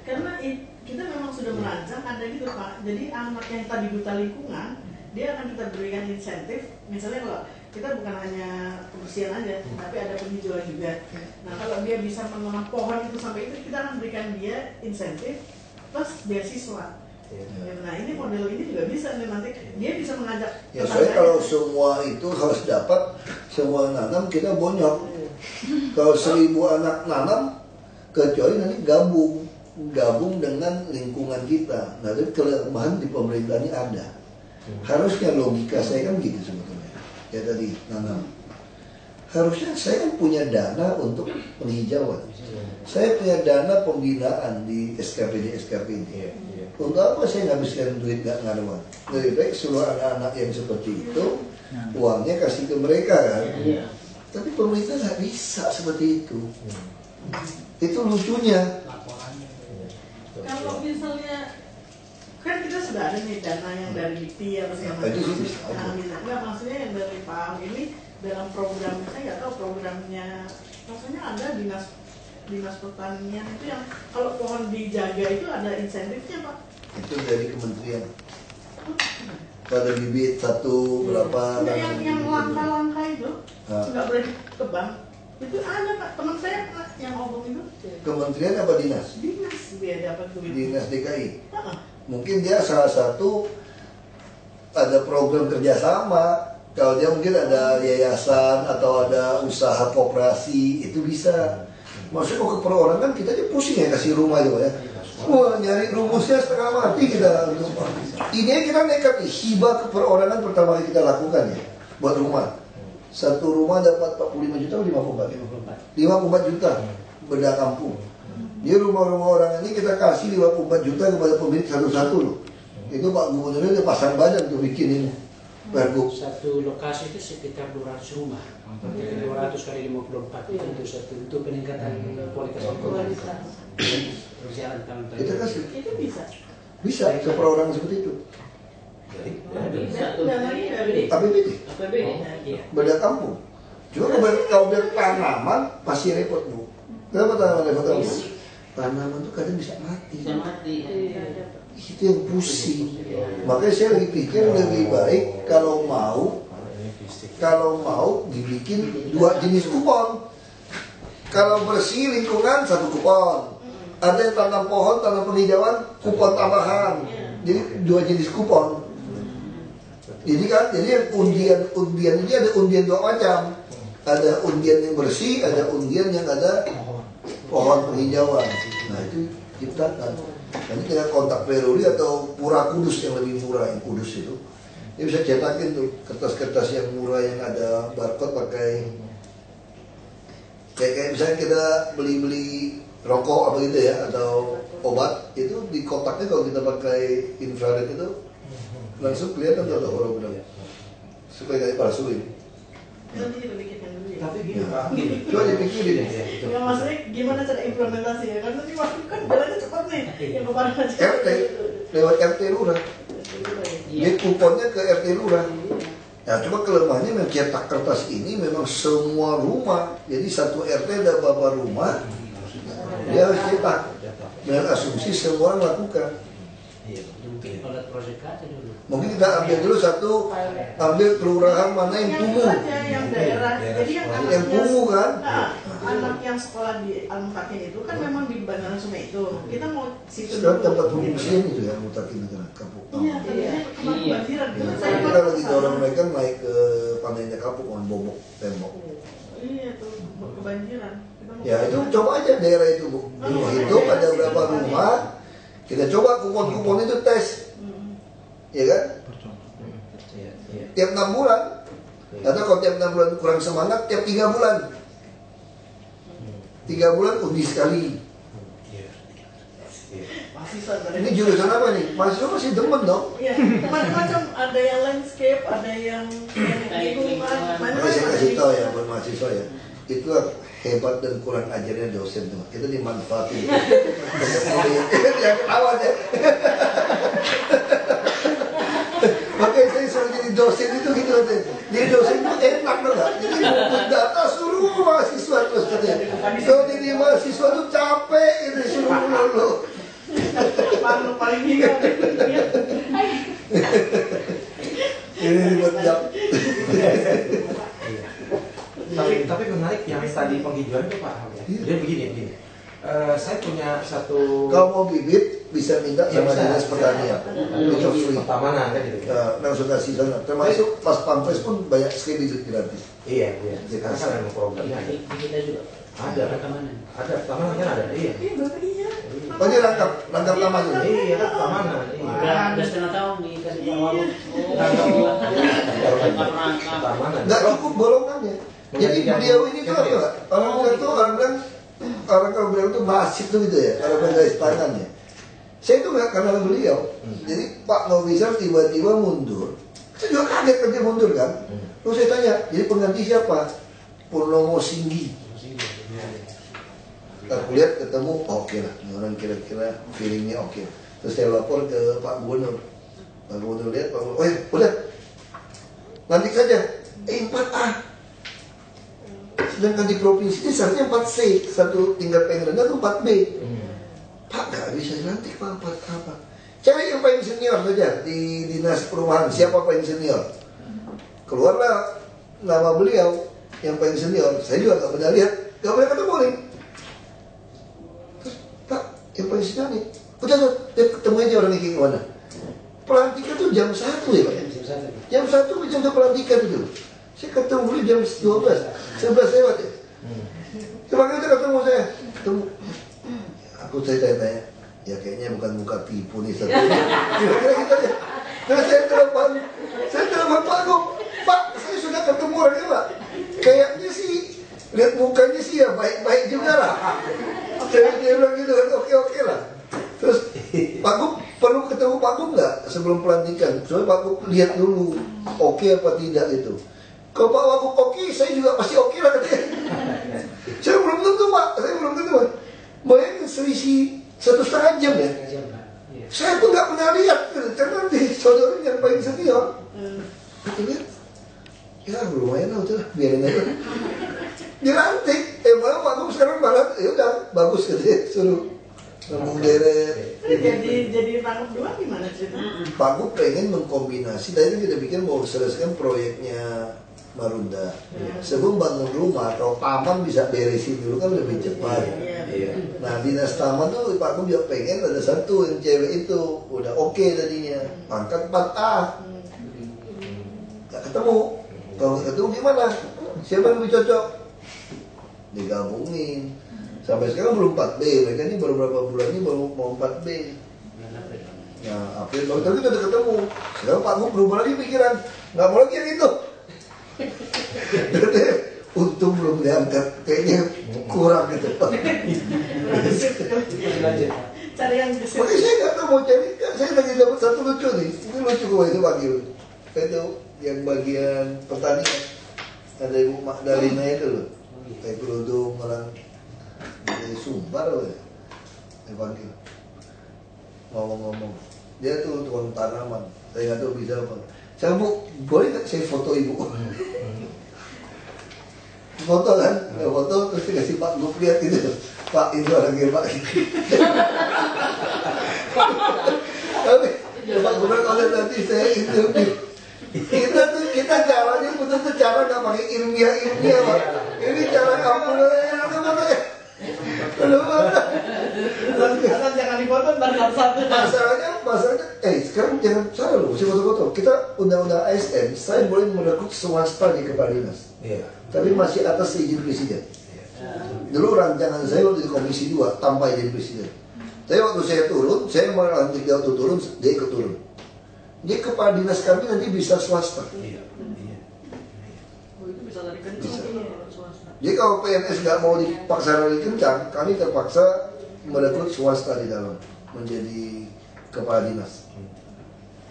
karena kita memang sudah merancang ada gitu Pak. Jadi anak yang tadi duta lingkungan dia akan kita berikan insentif. Misalnya kalau kita bukan hanya kebersihan aja, tapi ada penghijauan juga. Nah kalau dia bisa menanam pohon itu sampai itu kita akan berikan dia insentif plus beasiswa. Nah ini model ini juga bisa nih nanti dia bisa mengajak. Ya soalnya kalau semua itu harus dapat semua nanam kita bonyok. Kalau 1.000 anak nanam kecuali nanti gabung dengan lingkungan kita. Nah itu kelemahan di pemerintahnya ada. Harusnya logika saya kan gitu sebetulnya. Ya tadi nanam. Harusnya saya kan punya dana untuk penghijauan. Saya punya dana pembinaan di SKPD. Untuk apa saya ngabiskan duit gak ngaruhan? Lebih baik seluruh anak-anak yang seperti itu uangnya kasih ke mereka kan. Tapi pemerintah nggak bisa seperti itu. Itu lucunya. Kalau misalnya kan kita sudah ada nih dana yang dari LIPI atau segala macam. Nah, enggak maksudnya yang dari Pak Ahok ini dalam program, saya nggak tahu programnya. Maksudnya ada dinas pertanian itu yang kalau pohon dijaga itu ada insentifnya Pak. Itu dari kementerian. Pada bibit satu berapa? Yang langka-langka itu nggak boleh ditebang. Itu ada Pak, teman saya yang ngomong itu. Kementerian apa dinas? Dinas dia dapat duit. Dinas DKI. Mungkin dia salah satu ada program kerjasama. Kalau dia mungkin ada yayasan atau ada usaha koperasi itu bisa. Maksudnya kalau ke perorangan kita aja pusing ya kasih rumah juga ya. Wah nyari rumusnya setengah mati kita. Ini kita nekat nih, hibah ke perorangan pertama kali kita lakukan ya buat rumah. Satu rumah dapat 45 juta atau 54? 54 juta benda kampung. Di rumah-rumah orang ini kita kasih 54 juta kepada pemilik satu-satu loh. Itu Pak Gubernurnya udah pasang badan tuh bikin ini. Pergub. Satu lokasi itu sekitar 200 rumah. 200 kali 54 itu peningkatan kualitas lingkungan. Itu kan itu bisa. Bisa seperorangan seperti itu. APBD. Beda kampung. Cuma kalau biar tanaman pasti repot Bu. Kenapa tanaman repot? Tanaman tuh kadang bisa mati. Itu yang pusing. Makanya saya lagi pikir lebih baik kalau mau dibikin 2 jenis kupon. Kalau bersih lingkungan 1 kupon. Ada yang tanam pohon, tanam penghijauan, kupon tambahan. Jadi 2 jenis kupon. Jadi undian ini ada undian 2 macam. Ada undian yang bersih, ada undian yang ada pohon penghijauan. Nah itu ciptakan. Nanti kita kontak Peruri atau Pura Kudus yang lebih murah, yang Kudus itu. Dia bisa cetakin tuh kertas-kertas yang murah yang ada barcode pakai kayak misalnya kita beli rokok apa gitu ya atau obat itu di kotaknya kalau kita pakai infrared itu langsung kelihatan tuh hologram supaya nggak dipalsuin. Nanti kita bikinkan dulu ya. Tapi gini Pak, gini. Coba dipikirin. Ya maksudnya gimana cara implementasi ya? Karena ini waktu kan jalannya cepat nih. Yang kemarin aja. RT lewat RT lurah. Dia kuponnya ke RT lurah. Ya cuma kelemahannya mencetak kertas ini memang semua rumah. Jadi satu RT ada beberapa rumah, dia harus cetak. Dengan asumsi semua orang lakukan. Mungkin kalau proyek aja dulu. Mungkin kita ambil dulu satu, ambil kelurahan mana yang kumuh. Yang daerah, jadi yang kumuh kan. Anak yang sekolah di Al-Mutakin itu kan memang di Bandara Sungai itu. Kita mau situ Sekarang dulu. tempat pengungsian itu ya, Mutakin itu kan, kampung. Iya, kebanjiran. Kita lagi dorong mereka naik ke pantainya kapuk dengan bobok tembok. Iya tuh, kebanjiran. Ya itu coba aja daerah itu Bu. Hitung ada berapa rumah, kita coba kupon-kupon itu tes. Ya kan? Tiap 6 bulan. Atau kalau tiap 6 bulan kurang semangat, tiap 3 bulan. 3 bulan undi sekali. Ini jurusan apa nih? Mahasiswa masih demen dong. Iya, macam-macam. Ada yang landscape, ada yang lingkungan. Makanya saya kasih tahu ya buat mahasiswa ya. Itu hebat dan kurang ajarnya dosen tuh. Kita dimanfaatin. Yang ketawa aja. Makanya saya suruh jadi dosen itu gitu katanya. Jadi dosen itu enak enggak? Jadi ngumpul data suruh mahasiswa terus katanya. Kalau jadi mahasiswa tuh capek gitu suruh lulu. Paling bingung. Ini buat jam. Tapi menarik yang tadi penghijauan itu Pak. Jadi begini. Saya punya satu. Kalau mau bibit bisa minta sama dinas pertanian. Itu free. Pertamanan kan gitu. Langsung kasih sana. Termasuk pas pampres pun banyak sekali bibit gratis. Iya. Karena kan memang programnya ada. Kita juga Ada pertamanan. Ada pertamanan kan ada. Iya. Iya. Oh ini rangkap taman ini. Iya, pertamanan. udah setengah tahun dikasih Pak Wagub. Pertamanan. Nggak cukup bolongannya. Jadi beliau ini tuh apa? Orang bilang tuh orang kalau bilang tuh masif tuh gitu ya. Kalau garis tangannya. Saya tuh nggak kenal beliau. Jadi Pak Nobisar tiba-tiba mundur. Saya juga kaget kan dia mundur kan. Terus saya tanya, jadi pengganti siapa? Purnomo Singgi. Aku lihat ketemu, oke lah, ini orang kira-kira feelingnya oke. Terus saya lapor ke Pak Gubernur. Pak Gubernur lihat, Pak Gubernur, udah, lantik saja. 4A. Sedangkan di provinsi ini seharusnya 4C, satu tingkat paling rendah itu 4B. Pak nggak bisa dilantik Pak 4A Pak. Cari yang paling senior saja di dinas perumahan. Siapa paling senior? Keluarlah nama beliau yang paling senior. Saya juga nggak pernah lihat, nggak pernah ketemu nih. Pak, yang paling senior nih. Udah tuh, ketemu aja orang ini kemana? Pelantikan tuh jam 1 ya Pak? Jam 1 jam pelantikan itu. Saya ketemu dulu jam 12, 11 lewat ya. Coba kita ketemu saya. Ketemu. Aku saya tanya, ya kayaknya bukan muka tipu nih satu. Kira-kira gitu aja. Terus saya telepon Pak Gub. Pak, saya sudah ketemu orangnya Pak. Kayaknya sih, lihat mukanya sih ya baik-baik juga lah. Saya bilang gitu kan, oke lah. Terus Pak Gub perlu ketemu Pak Gub nggak sebelum pelantikan? Soalnya Pak Gub lihat dulu, oke apa tidak itu. Kalau Pak Wagub oke, saya juga pasti oke lah katanya. Saya belum tentu Pak, bayangin selisih 1,5 jam ya. Saya pun nggak pernah lihat, karena di saudara yang paling senior. Kita lihat, ya lumayan lah, udah biarin aja. Dilantik, malah Pak Gub sekarang malah, ya udah bagus katanya, suruh ngomong deret. Jadi tangkap dua gimana ceritanya? Pak Gub pengen mengkombinasi, tadi kita pikir mau selesaikan proyeknya Marunda. Sebelum bangun rumah atau taman bisa beresin dulu kan lebih cepat. Nah dinas taman tuh Pak Gub juga pengen ada satu yang cewek itu udah oke tadinya, angkat 4A. Gak ketemu. Kalau ketemu gimana? Siapa yang lebih cocok? Digabungin. Sampai sekarang belum 4B. Mereka ini baru berapa bulan ini baru mau 4B. Nah April baru tadi udah ketemu. Sekarang Pak Gub berubah lagi pikiran, nggak mau lagi yang itu. Untung belum diangkat, kayaknya kurang gitu Pak. Cari yang gesit. Makanya saya nggak tahu mau cari, saya lagi dapat satu lucu nih. Ini lucu kok itu panggil. Itu yang bagian pertanian. Ada Ibu Magdalena itu loh. Kayak kerudung orang dari Sumbar loh ya. Saya panggil. Ngomong-ngomong. Dia tuh tukang tanaman. Saya nggak tahu bisa apa. Saya Bu, boleh nggak saya foto ibu? Foto kan? Ya, foto terus dikasih Pak Gup lihat gitu. Pak itu orangnya Pak. Tapi Pak Gubernur kalau nanti saya interview, kita caranya betul-betul cara nggak pakai ilmiah Pak. Ini cara kamu Asal jangan dipoto ntar satu. Masalahnya, sekarang jangan salah loh, mesti foto-foto. Kita undang-undang ASN, saya boleh merekrut swasta di kepala dinas. Tapi masih atas izin presiden. Dulu rancangan saya waktu di Komisi 2 tanpa izin presiden. Tapi waktu saya turun, saya melantik dia waktu turun, dia ikut turun. Dia kepala dinas kami nanti bisa swasta. Jadi kalau PNS nggak mau dipaksa lagi kencang, kami terpaksa merekrut swasta di dalam menjadi kepala dinas.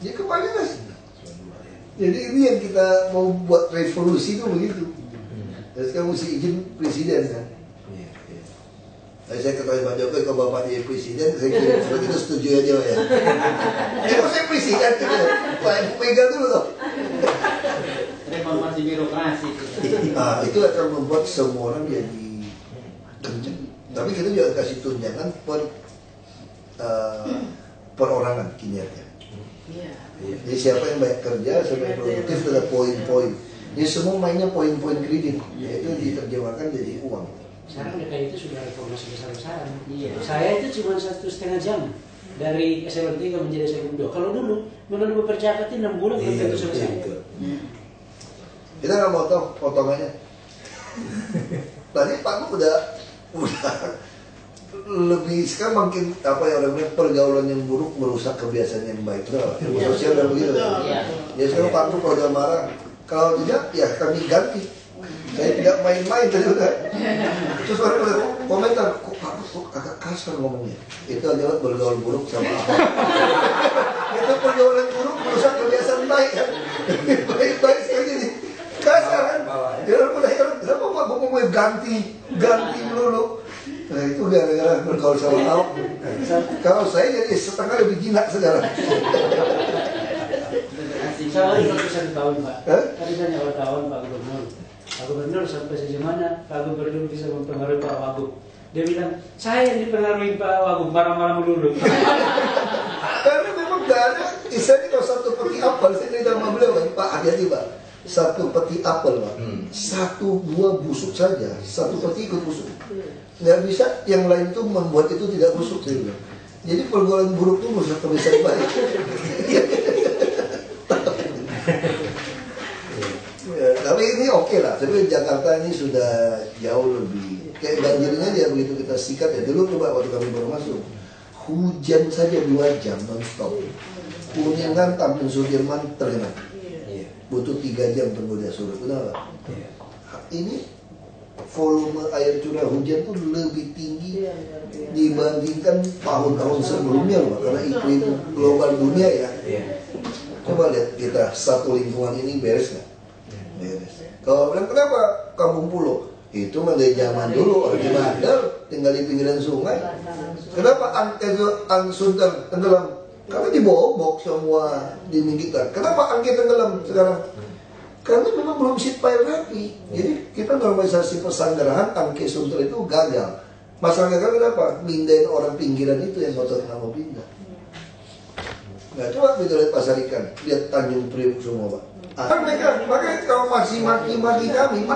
Jadi kepala dinas. Jadi ini yang kita mau buat revolusi itu begitu. Dan sekarang mesti izin presiden kan. Saya ketahui Pak Jokowi kalau Bapak jadi presiden, saya kira kalau gitu setuju aja ya. Kalau saya presiden, Pak pegang dulu loh. Reformasi birokrasi. Nah, itu akan membuat semua orang jadi kencang. Tapi kita juga kasih tunjangan perorangan kinerja. Jadi siapa yang banyak kerja, siapa yang produktif, ada poin-poin. Jadi semua mainnya poin-poin kredit, yaitu diterjemahkan jadi uang. Sekarang DKI itu sudah reformasi besar-besaran. Saya itu cuma 1,5 jam dari eselon 3 menjadi eselon 2. Kalau dulu menurut Percakatin 6 bulan belum tentu selesai. Kita nggak mau tahu potongannya. Tadi Pak Gu udah lebih sekarang makin apa ya orang bilang pergaulan yang buruk merusak kebiasaan yang baik. Betul, ilmu sosial dan begitu. Ya sekarang Pak Gu kalau dia marah, kalau tidak ya kami ganti. Saya tidak main-main tadi udah. Terus orang udah komentar, kok Pak Gu agak kasar ngomongnya. Itu adalah bergaul buruk sama apa? Itu pergaulan buruk merusak kebiasaan baik kan? Baik-baik sekali nih. Kasar kan? Ya orang udah heran, kenapa Pak Gu ngomongnya ganti dulu? Nah itu gara-gara bergaul sama Ahok. Kalau saya jadi setengah lebih jinak sekarang. Saya lagi satu tahun Pak. Tadi tanya wartawan Pak Gubernur. Pak Gubernur sampai sejauh mana Pak Gubernur bisa mempengaruhi Pak Wagub? Dia bilang, saya yang dipengaruhi Pak Wagub, marah-marah melulu. Karena memang gak ada, misalnya kalau satu peti apel, saya cerita sama beliau, Pak hati-hati Pak. Satu peti apel Pak, 1-2 busuk saja, satu peti ikut busuk. Nggak bisa, yang lain itu membuat itu tidak busuk saya bilang. Jadi pergaulan buruk itu merusak kebiasaan baik. Ya, tapi ini oke lah, tapi Jakarta ini sudah jauh lebih kayak banjirnya dia begitu kita sikat ya. Dulu coba waktu kami baru masuk, hujan saja 2 jam non-stop. Kuningan Tamrin Sudirman tergenang. Butuh 3 jam tunggu dia surut. Kenapa? Ini volume air curah hujan tuh lebih tinggi dibandingkan tahun-tahun sebelumnya loh, karena iklim global dunia ya. Coba lihat kita satu lingkungan ini beres nggak? Beres. Kalau bilang kenapa kampung pulau? Itu mah dari zaman dulu orang di Mandar tinggal di pinggiran sungai. Kenapa Sunter tenggelam? Karena dibobok semua dinding kita. Kenapa angke tenggelam sekarang? Karena memang belum sit pile rapi. Jadi kita normalisasi pesanggerahan angke Sunter itu gagal. Masalah gagal kenapa? Mindahin orang pinggiran itu yang ngotot nggak mau pindah. Nah coba kita lihat pasar ikan, lihat Tanjung Priok semua Pak. Makanya kalau masih maki-maki kami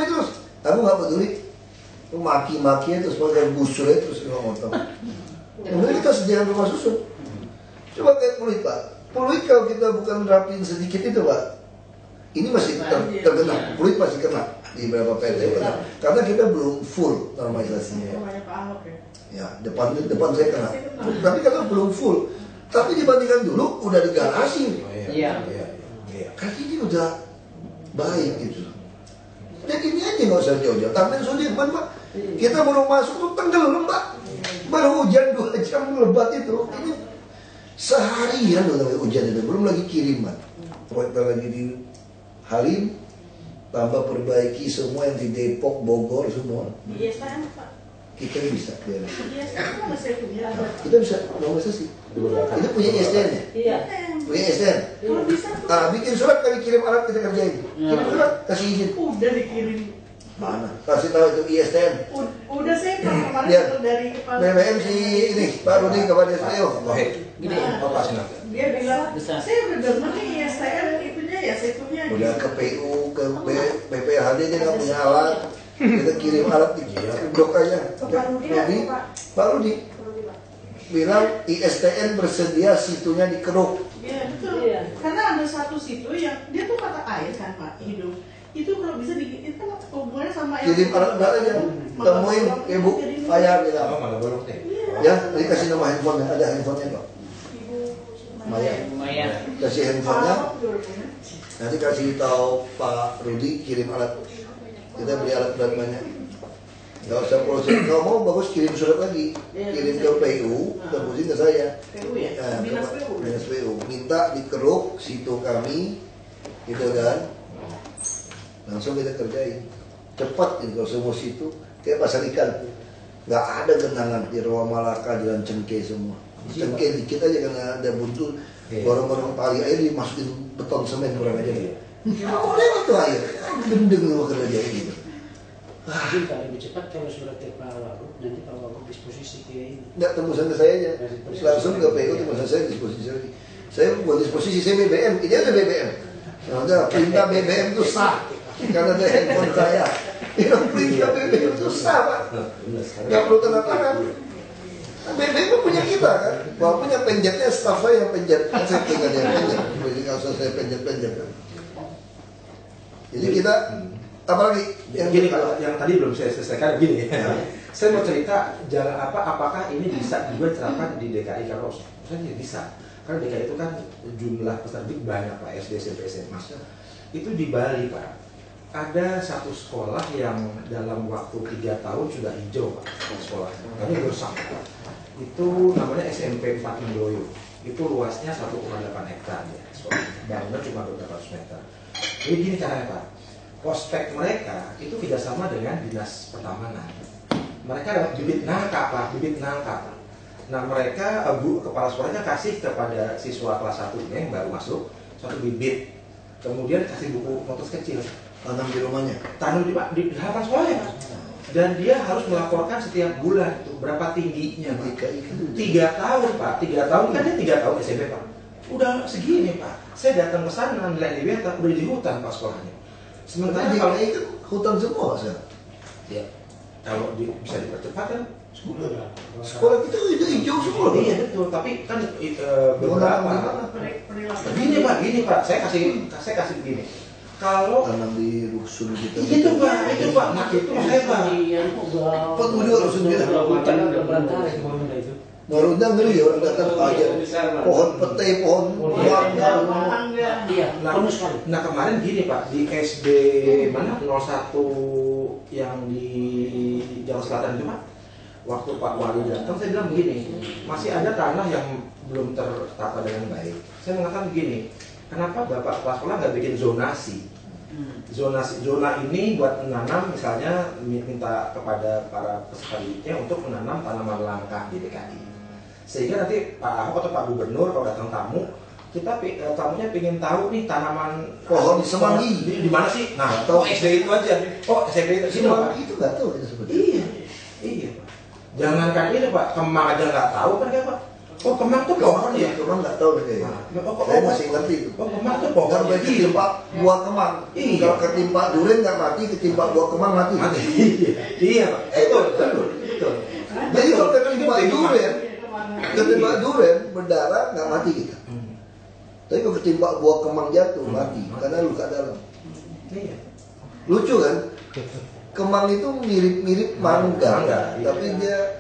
terus. Aku nggak peduli. Itu maki-makinya terus pakai busur terus ngomong. Kemudian kita sediakan rumah susun. Coba kayak Pluit Pak. Pluit kalau kita bukan rapiin sedikit itu Pak, ini masih terkena. Pluit masih kena di beberapa PT kena. Karena kita belum full normalisasinya. Ya depan saya kena. Tapi kita belum full. Tapi dibandingkan dulu udah di garasi. Iya. Kan ini udah baik gitu. Dan ini aja nggak usah jauh-jauh. Tamrin Sudirman Pak, kita baru masuk tuh tenggelam Pak. Baru hujan 2 jam lebat itu. Ini seharian loh hujan itu. Belum lagi kiriman. Kita lagi di Halim, tambah perbaiki semua yang di Depok, Bogor semua. Di STM Pak. kita bisa biar. Iya, sekarang ada saya punya. Kita bisa normalisasi. Itu punya ISDN ya? Iya. Punya ISDN. Kalau bisa tuh. Bikin surat kami kirim alat kita kerjain. Kirim surat kasih izin. Udah dikirim. Mana? Kasih tahu itu ISDN. Udah saya kemarin Lihat. dari kepala. BBM si ini Pak Rudi kepada SPO. Gede ya? Oh, Pak Sinar. Dia bilang, Besar. saya udah denger nih ISTN itunya ya, setunya. Udah ke PU, ke BPHD dia nggak punya alat. Kita kirim alat di blok aja. Pak Rudi bilang ISTN bersedia situnya dikeruk. Iya betul. Karena ada satu situ yang dia tuh mata air kan Pak, hidup. Itu kalau bisa itu kan hubungannya sama yang Kirim alat enggak aja. Temuin ibu ayah bilang. Oh, malah bolong deh. Ya, dikasih nama handphonenya, ada handphonenya kok. Maya. Lumayan. Kasih handphonenya. Nanti kasih tahu Pak Rudi kirim alat. Kita beli alat berat banyak. Nggak usah proses. Kalau mau bagus kirim surat lagi. Kirim ke PU, tembusin ke saya. PU ya? Nah, Dinas ke- PU. Dinas PU. Minta dikeruk situ kami, gitu kan. Langsung kita kerjain. Cepat ini kalau semua situ. Kayak pasar ikan. Nggak ada genangan di Rawa Malaka, Jalan Cengkeh semua. Cengkeh dikit aja karena ada buntu. Gorong-gorong tali air dimasukin beton semen kurang aja. Mau lewat tuh air. Gendeng lu kerja gitu. Mungkin kalau lebih cepat kalau surat ke Pak Wagub, nanti Pak Wagub disposisi ke ini. Nggak tembusan ke saya aja. Langsung ke PU tembusan saya disposisi lagi. Saya buat disposisi saya BBM. Ini ada BBM. Nah, udah perintah BBM itu sah. Karena ada handphone saya. Yang perintah BBM itu sah Pak. Nggak perlu tanda tangan. BBM itu punya kita kan. Walaupun yang penjatnya staff saya yang penjat. Kan saya tinggal yang penjat. Jadi kalau saya penjat-penjat kan. Jadi kita apalagi Yang gini Pak, yang tadi belum saya selesaikan gini. Saya mau cerita apakah ini bisa juga diterapkan di DKI kalau misalnya bisa. Karena DKI itu kan jumlah peserta didik banyak Pak, SD, SMP, SMA. Itu di Bali Pak. Ada satu sekolah yang dalam waktu 3 tahun sudah hijau Pak, sekolahnya. Kami bersama. Itu namanya SMP 4 Indoyo. Itu luasnya 1,8 hektar ya. Bangunan cuma beberapa ratus meter. Jadi gini caranya Pak. Prospek mereka itu tidak sama dengan dinas pertamanan. Mereka dapat bibit nangka Pak, bibit nangka Pak. Nah mereka, Bu kepala sekolahnya kasih kepada siswa kelas 1 yang baru masuk satu bibit. Kemudian kasih buku notus kecil. tanam di rumahnya. Tanam di halaman sekolahnya Pak. Dan dia harus melaporkan setiap bulan itu berapa tingginya Pak. 3 tahun Pak, 3 tahun kan dia 3 tahun SMP Pak. Udah segini Pak. Saya datang ke sana nilai di beta udah di hutan Pak sekolahnya. Sementara Tapi kalau DKI itu hutan semua Pak. ya kalau bisa dipercepat kan Sekolah kita itu hijau semua. iya betul, tapi kan beberapa gini Pak, saya kasih begini. Kalau Tanam di rusun kita. itu Pak, nah itu saya Pak. Pak udah rusun kita. Hutan udah berantakan semuanya itu. Baru ngeri ya orang datang aja. Pohon petai, pohon mangga. Iya, penuh sekali. Nah kemarin gini Pak, di SD mana 01 yang di Jawa Selatan itu Pak, waktu Pak Wali datang saya bilang begini, masih ada tanah yang belum tertata dengan baik. Saya mengatakan begini, kenapa Bapak kepala sekolah nggak bikin zonasi? Zona ini buat menanam, misalnya minta kepada para peserta didiknya untuk menanam tanaman langka di DKI. Sehingga nanti Pak Ahok atau Pak Gubernur kalau datang tamu, kita tamunya pengen tahu nih tanaman Pohon semanggi di mana sih? Nah, tahu SD itu aja. Oh, SMP itu sini Pak. Itu nggak tahu itu sebetulnya. Iya Pak. Jangankan ini Pak, kemang aja nggak tahu kan ya Pak. Oh kemang tuh pohon ya. Kemang nggak tahu deh. Saya masih ngerti itu. Oh kemang tuh pohon. Kalau ketimpa buah kemang, Iya. kalau ketimpa durian nggak mati, ketimpa buah kemang mati. Iya Pak. Betul. Jadi kalau ketimpa durian berdarah nggak mati kita. Tapi kalau ketimpa buah kemang jatuh mati karena luka dalam. Iya. Lucu kan? Kemang itu mirip-mirip mangga, tapi dia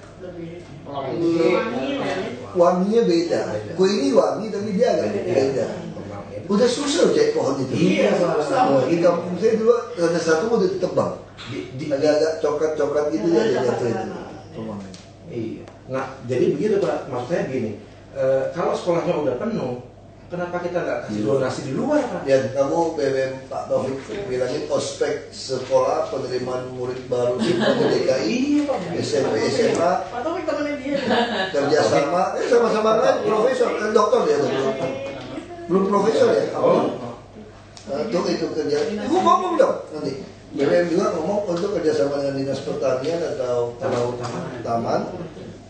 wanginya beda. Kue ini wangi tapi dia agak beda. Udah susah cek pohon itu. Iya, Pak. Di kampung saya dulu ada satu udah ditebang. Agak-agak coklat-coklat gitu dia jatuh itu. Iya. Nah, jadi begitu Pak. Maksud saya gini, kalau sekolahnya udah penuh, Kenapa kita nggak kasih donasi di luar, Pak? Ya, kamu BBM Pak Taufik bilangin ospek sekolah penerimaan murid baru di DKI, SMP, SMA, Pak Taufik temennya dia. kerjasama, sama-sama kan profesor, kan dokter ya, belum profesor ya? Untuk itu kerja, ibu ngomong dong nanti. BBM juga ngomong untuk kerjasama dengan dinas pertanian atau taman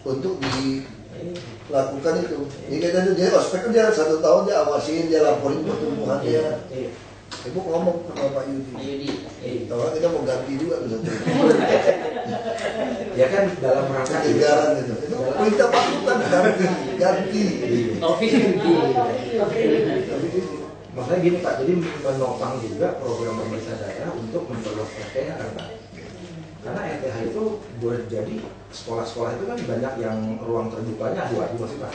untuk dilakukan itu. Jadi kita itu dia ospek kan dia 1 tahun dia awasin, dia laporin pertumbuhan dia. Ibu ngomong sama Pak Yudi. Kalau kita mau ganti juga tuh satu. Ya kan dalam rangka Kejaran gitu. Itu perintah Pak bukan ganti. Makanya gini Pak, jadi menopang juga program pemerintah daerah untuk memperluas RTH kan Pak. Karena RTH itu boleh jadi sekolah-sekolah itu kan banyak yang ruang terbukanya adu-adu masih Pak.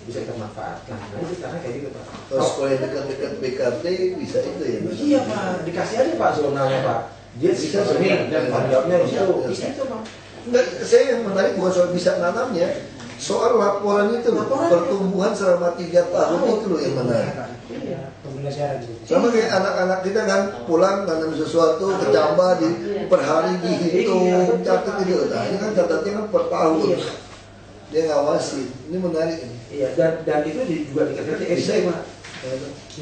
Bisa kita manfaatkan. Nah itu karena kayak gitu Pak. Kalau sekolah yang dekat-dekat BKT bisa itu ya? Iya Pak, dikasih aja Pak zonanya Pak. Dia bisa seni dan tanggung di situ. Bisa itu Pak. Enggak, saya yang menarik bukan soal bisa nanamnya, soal laporan itu loh, pertumbuhan selama 3 tahun itu loh yang menarik. Sama kayak anak-anak kita kan pulang nanam sesuatu kecambah di per hari dihitung catat itu. Nah ini kan catatnya kan per tahun. Dia ngawasi. Ini menarik ini. Iya dan itu juga dikerjakan di SD Pak.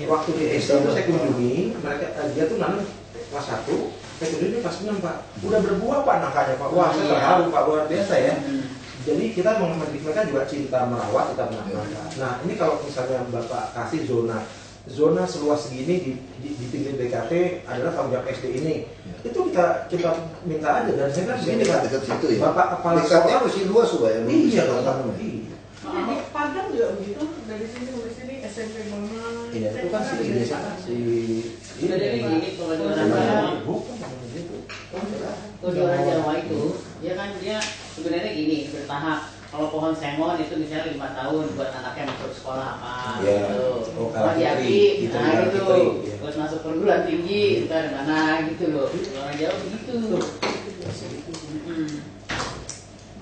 Waktu di SD itu saya kunjungi mereka dia tuh nanam kelas 1, saya kunjungi kelas 6 Pak. Udah berbuah Pak nangkanya Pak. Wah saya terharu Pak, luar biasa ya. Jadi kita mendidik mereka juga cinta merawat, kita menanam. Nah ini kalau misalnya Bapak kasih zona seluas segini di pinggir BKT adalah tanggung jawab SD ini. Itu kita minta aja dan saya kan begini Pak. Dekat situ ya. Bapak kepala BKT sekolah masih luas Pak ya. Iya Pak. Di Padang juga begitu, dari sini sampai sini SMP mana? Iya itu kan si desa si Udah dari gini kejuaraan Jawa itu, dia kan dia sebenarnya gini bertahap. Kalau pohon sengon itu misalnya 5 tahun buat anaknya masuk sekolah apa gitu. Kalau diapi, nah gitu. Terus masuk perguruan tinggi, ntar mana gitu loh. Orang Jawa begitu.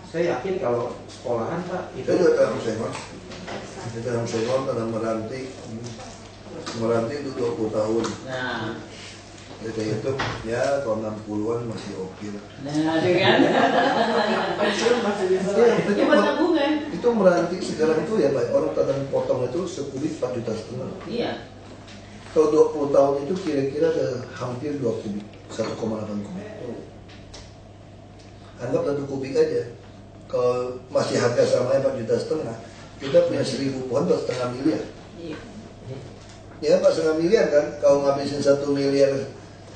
Saya yakin kalau sekolahan Pak itu Saya juga tanam sengon. Saya tanam sengon, tanam meranti. Meranti itu 20 tahun. Nah, Kita hitung ya tahun 60-an masih oke lah. nah dengan Pensiun masih bisa. Ya, itu buat tabungan. itu meranti sekarang itu ya Pak, orang tanam potong itu sekubik 4,5 juta. Iya. Kalau 20 tahun itu kira-kira ada hampir 2 kubik, 1,8 kubik. Anggap 1 kubik aja. Kalau masih harga sama 4,5 juta, kita punya 1.000 pohon 2,5 miliar. Iya. Ya 4,5 miliar kan, kalau ngabisin 1 miliar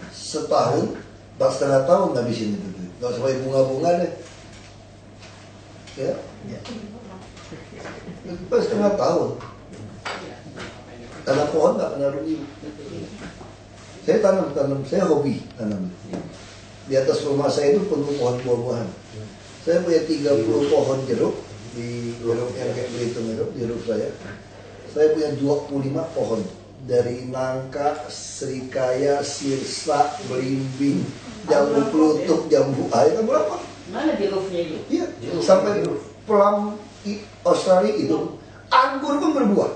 setahun, 4,5 tahun ngabisin itu. Nggak sampai bunga-bunga deh. Ya, 4,5 tahun. Tanam pohon nggak pernah rugi. Saya tanam, saya hobi tanam. Di atas rumah saya itu penuh pohon buah-buahan. Saya punya 30 pohon jeruk di jeruk yang kayak Belitung jeruk di roof saya. Saya punya 25 pohon dari nangka, serikaya, sirsa, belimbing, jambu kelutuk, jambu air, berapa? Mana di roofnya itu? Iya, sampai plum Australia itu anggur pun berbuah.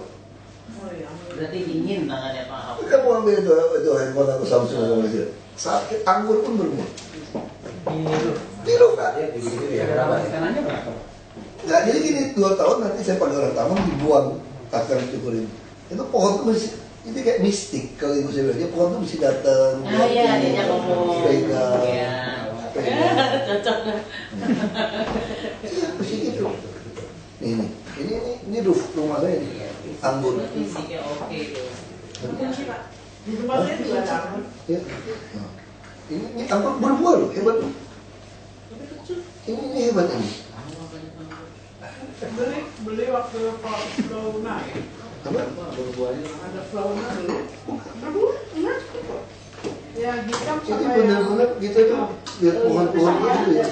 Berarti dingin tangannya Pak Ahok. Kamu ambil itu handphone aku Samsung sama dia. Sakit anggur pun berbuah. Di roof kan? Tangannya berapa? Nggak, jadi gini 2 tahun nanti saya panggil orang taman dibuang akar cukurin. Itu pohon tuh masih itu kayak mistik kalau ibu saya bilang dia pohon tuh mesti datang. Ah iya, dia ngomong. Pegang. Iya. Cocok. Iya, mesti gitu. Ini roof rumah saya nih. Anggur. Fisiknya oke tuh. Kunci Pak. Di rumah saya juga ada anggur. Ya. Nah, ini anggur berbuah loh, hebat loh. Ini hebat ini. Beli waktu flow naik. Apa? Ada flow-nya dulu. Berbuah, enak kok. Ya hitam Ini sama benar-benar kita tuh lihat pohon-pohon itu ya. yang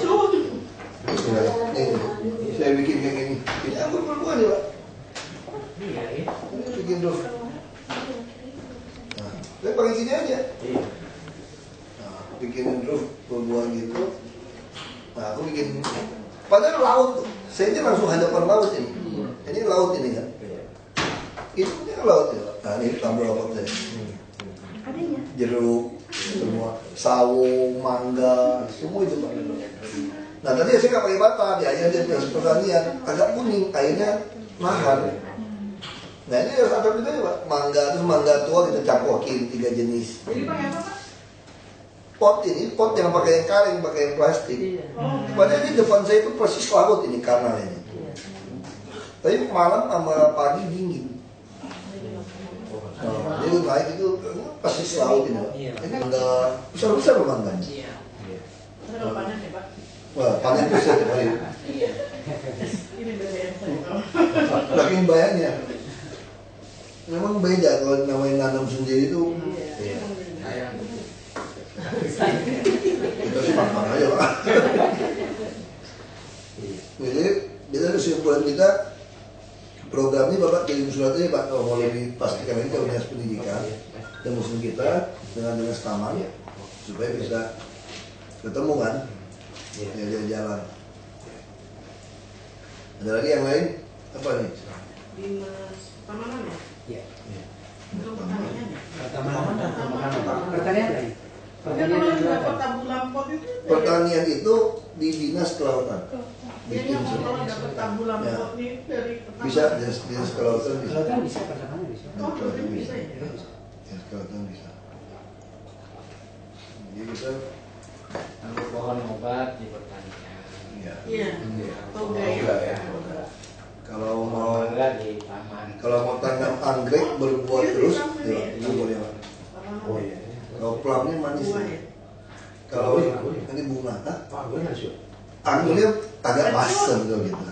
Ini saya bikin kayak gini. Ini anggur berbuah nih Pak. Ini bikin roof. Nah, saya pakai sini aja. Nah, bikin roof berbuah gitu. Nah, aku bikin. Padahal laut tuh. Saya ini langsung hadapan laut ini. Ini laut ini kan. Itu laut ya Pak. Nah ini tambah rapotnya. Adanya. Jeruk, semua sawo, mangga, semua itu Pak. Nah tadi saya nggak pakai bata, dia pertanian agak kuning, airnya mahal. Nah ini harus ada juga ya Pak, mangga tua kita campurin 3 jenis. Jadi pakai apa Pak? Pot ini, pot yang pakai yang kaleng, pakai yang plastik. Padahal di depan saya itu persis laut ini kanal ini. Tapi malam sama pagi dingin. Nah, jadi naik itu persis laut ini. Ini enggak besar-besar loh mangganya. Tapi kalau panen ya Pak? Wah, panen besar tiap hari. Ini beda yang saya. Lagi bayarnya. Memang beda kalau namanya nanam sendiri itu. Kita sih makan aja Pak. Jadi kita kesimpulan kita program ini Bapak kirim suratnya Pak kalau mau lebih pastikan lagi ke Dinas Pendidikan dan musim kita dengan Dinas Taman supaya bisa ketemu kan ya jalan. Ada lagi yang lain apa nih? Dinas Pertamanan ya? Iya. Belum pertanian ya? Pertanian lagi. Pertanian yang dapat tabung lampot itu Pertanian itu di Dinas Kelautan. Biasanya kalau dapat tabung lampot nih dari pertanian. Bisa Dinas Kelautan bisa. Kelautan bisa, pertanian bisa. Oh, Kelautan bisa ya? Dinas Kelautan bisa. Jadi kita Kalau pohon obat di pertanian. Iya. Toga ya. Kalau mau di taman. kalau mau tanam anggrek berbuah terus, itu boleh Pak. Oh iya. Kalau plumnya manis. Buah ya? Kalau ini bunga, anggurnya agak masam tuh gitu.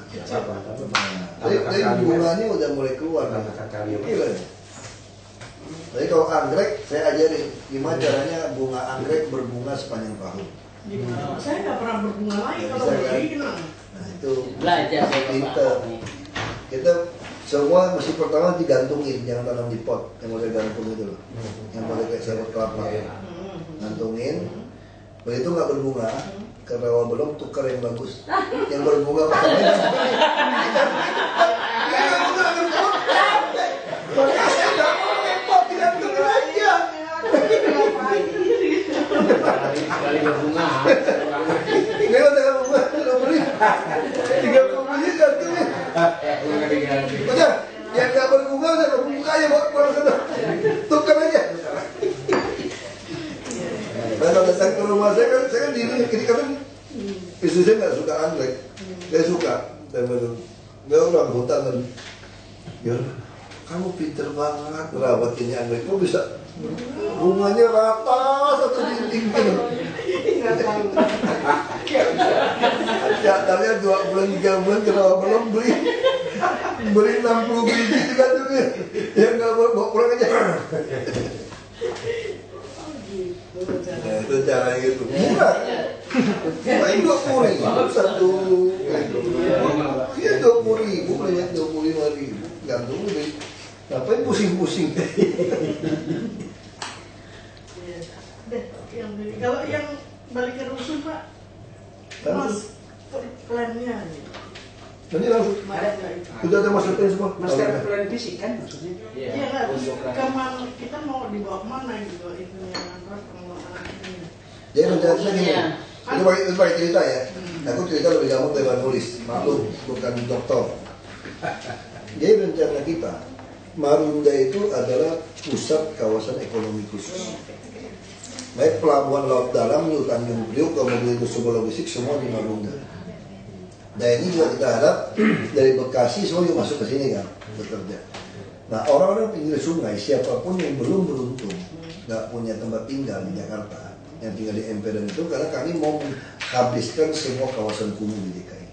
Tapi bunganya udah mulai keluar. Jadi kalau anggrek saya ajarin gimana caranya bunga anggrek berbunga sepanjang tahun. Gimana? Saya nggak pernah berbunga lagi kalau Bisa, kan? begini. Nah itu Belajar saya pinter. Kita semua mesti pertama digantungin, jangan tanam di pot yang model gantung itu loh, yang model kayak sabut kelapa. Gantungin, begitu nggak berbunga, karena awal belum tukar yang bagus, yang berbunga pertamanya. Sekali berbunga. Kalau dengan bunga, kalau beli 30 menit gantungin. Udah, yang nggak berbunga udah buka aja buat orang sana. Tukar aja. Nah, kalau datang ke rumah saya kan diri kan istri saya nggak suka anggrek, saya suka dan belum. Dia orang hutan kan, ya kamu pinter banget merawat ini anggrek, kok bisa bunganya rata satu dinding gitu. Ya, kalian 2 bulan 3 bulan kenapa belum beli 60 biji juga tuh ya nggak bawa pulang aja. Nah, itu cara gitu. Murah. Paling 20.000 satu. Iya 20.000, banyak 25.000. Gantung lebih. Ngapain pusing-pusing? Kalau yang balik ke rusun Pak, Mas plannya nih. Nanti langsung sudah ada master plan semua. Master plan fisik kan maksudnya? Iya nggak, kemana kita mau dibawa kemana gitu itunya pengelolaan ini. Jadi rencananya gini, itu pakai cerita ya. Aku cerita lebih gampang daripada nulis. Maklum, bukan dokter. Jadi rencana kita, Marunda itu adalah pusat kawasan ekonomi khusus. Baik pelabuhan laut dalam, New Tanjung Priok, kemudian Kusumo Logistik, semua di Marunda. Nah ini juga kita harap dari Bekasi semua juga masuk ke sini kan bekerja. Nah orang-orang pinggir sungai siapapun yang belum beruntung nggak punya tempat tinggal di Jakarta, yang tinggal di Emperan itu, karena kami mau menghabiskan semua kawasan kumuh di DKI.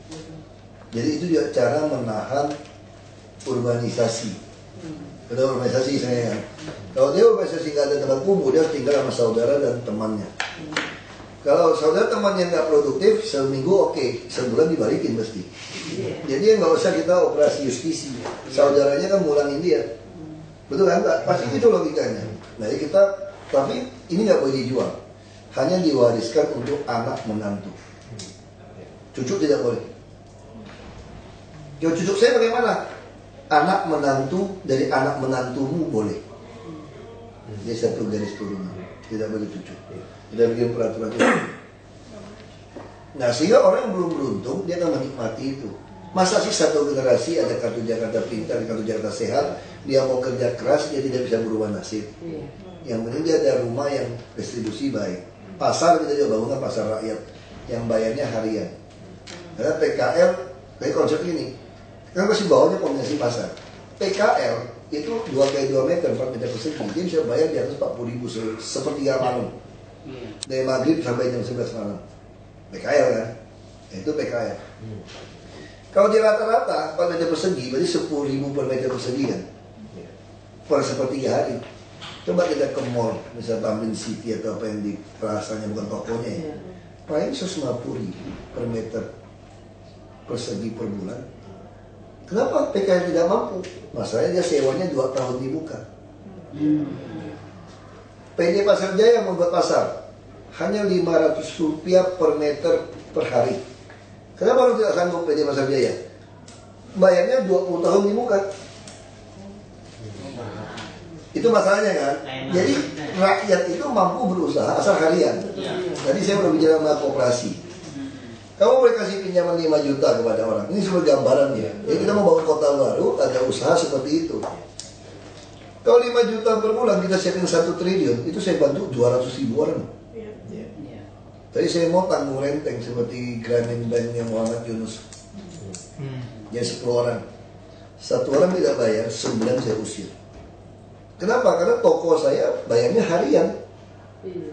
Jadi itu juga cara menahan urbanisasi. Ada urbanisasi saya kan. Kalau dia urbanisasi nggak ada tempat kumuh, dia tinggal sama saudara dan temannya. Kalau saudara temannya nggak produktif, seminggu oke, sebulan dibalikin pasti. Jadi nggak usah kita operasi justisi. Saudaranya kan mulangin dia, betul kan? Pasti itu logikanya. Nah kita, tapi ini nggak boleh dijual, hanya diwariskan untuk anak menantu. Cucu tidak boleh. Kalau cucu saya bagaimana? Anak menantu dari anak menantumu boleh. Dia satu garis turunan, tidak boleh cucu. Kita bikin peraturan itu. Nah, sehingga orang yang belum beruntung dia akan menikmati itu. Masa sih satu generasi ada kartu Jakarta Pintar, kartu Jakarta Sehat, dia mau kerja keras dia tidak bisa berubah nasib. Yang penting dia ada rumah yang distribusi baik. Pasar kita juga bangunkan pasar rakyat yang bayarnya harian. Karena PKL, kayak konsep ini, kan masih bawahnya kombinasi pasar. PKL itu 2x2 meter, 4 meter persegi, dia bisa bayar di atas 40.000 sepertiga malam. Dari maghrib sampai jam 11 malam. PKL kan? Itu PKL. Kalau di rata-rata 4 meter persegi, berarti 10.000 per meter persegi kan? Per sepertiga hari. Coba kita ke mall, misalnya Tamrin City atau apa yang di rasanya bukan tokonya ya. Paling 150.000 per meter persegi per bulan. Kenapa PKL tidak mampu? Masalahnya dia sewanya 2 tahun dibuka. PD Pasar Jaya membuat pasar hanya Rp500 per meter per hari. Kenapa lu tidak sanggup PD Pasar Jaya? Bayarnya 20 tahun dibuka. Itu masalahnya kan. Jadi rakyat itu mampu berusaha asal harian. Tadi saya udah bicara sama koperasi. Kamu boleh kasih pinjaman 5 juta kepada orang. Ini sebagai gambaran ya. Jadi kita mau bangun kota baru, ada usaha seperti itu. Kalau 5 juta per bulan kita siapin 1 triliun, itu saya bantu 200.000 orang. Tadi saya mau tanggung renteng seperti Grameen Bank yang Muhammad Yunus. Jadi 10 orang. 1 orang tidak bayar, 9 saya usir. Kenapa? Karena toko saya bayarnya harian.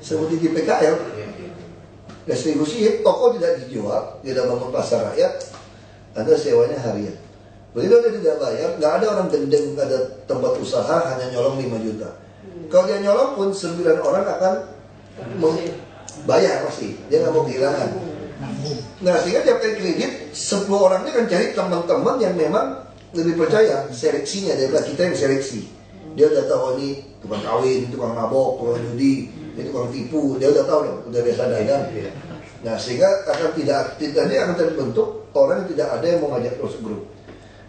Seperti di PKL. Distribusi, toko tidak dijual, tidak bangun pasar rakyat, Anda sewanya harian. Begitu Anda tidak bayar, nggak ada orang gendeng, nggak ada tempat usaha, hanya nyolong 5 juta. Kalau dia nyolong pun 9 orang akan bayar pasti, dia nggak mau kehilangan. Nah sehingga tiap kali kredit, 10 orang ini akan cari teman-teman yang memang lebih percaya, seleksinya daripada kita yang seleksi. Dia udah tahu ini tukang kawin, tukang mabok, tukang judi, ini tukang tipu, dia udah tahu nih, udah biasa dagang. Nah sehingga akan tidak akan terbentuk orang yang tidak ada yang mau ngajak masuk grup.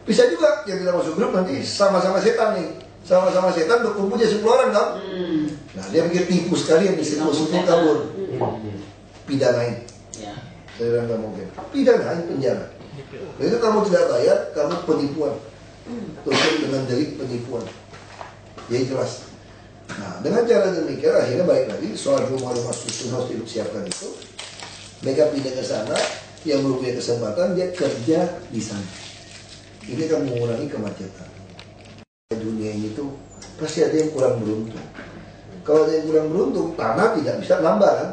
Bisa juga yang tidak masuk grup nanti sama-sama setan nih, sama-sama setan berkumpul jadi 10 orang kan. Nah dia pikir tipu sekali yang bisa masuk kabur, pidanain. Saya bilang nggak mungkin, pidanain penjara. Begitu kamu tidak bayar, kamu penipuan, tutup dengan delik penipuan. Jadi jelas. Nah, dengan cara demikian akhirnya balik lagi soal rumah-rumah susun harus disiapkan itu. Mereka pindah ke sana, yang belum punya kesempatan dia kerja di sana. Ini akan mengurangi kemacetan. Dunia ini tuh pasti ada yang kurang beruntung. Kalau ada yang kurang beruntung, tanah tidak bisa nambah kan?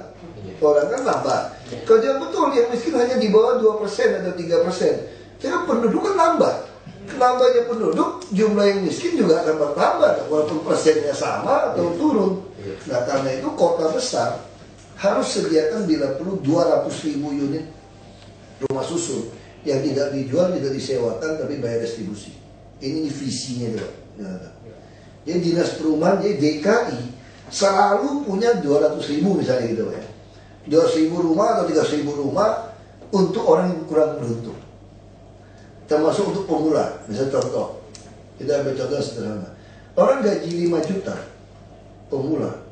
Orang kan nambah. Kalau yang betul, yang miskin hanya di bawah 2% atau 3%. Jadi penduduk kan nambah. Nambahnya penduduk, jumlah yang miskin juga akan bertambah, walaupun persennya sama atau turun. Nah karena itu kota besar harus sediakan bila perlu 200.000 unit rumah susun yang tidak dijual, tidak disewakan, tapi bayar distribusi. Ini visinya juga. Jadi dinas perumahan, jadi DKI selalu punya 200.000 misalnya gitu ya. 200.000 rumah atau 300.000 rumah untuk orang yang kurang beruntung. Termasuk untuk pemula, misalnya contoh, kita ambil contoh sederhana. Orang gaji 5 juta, pemula,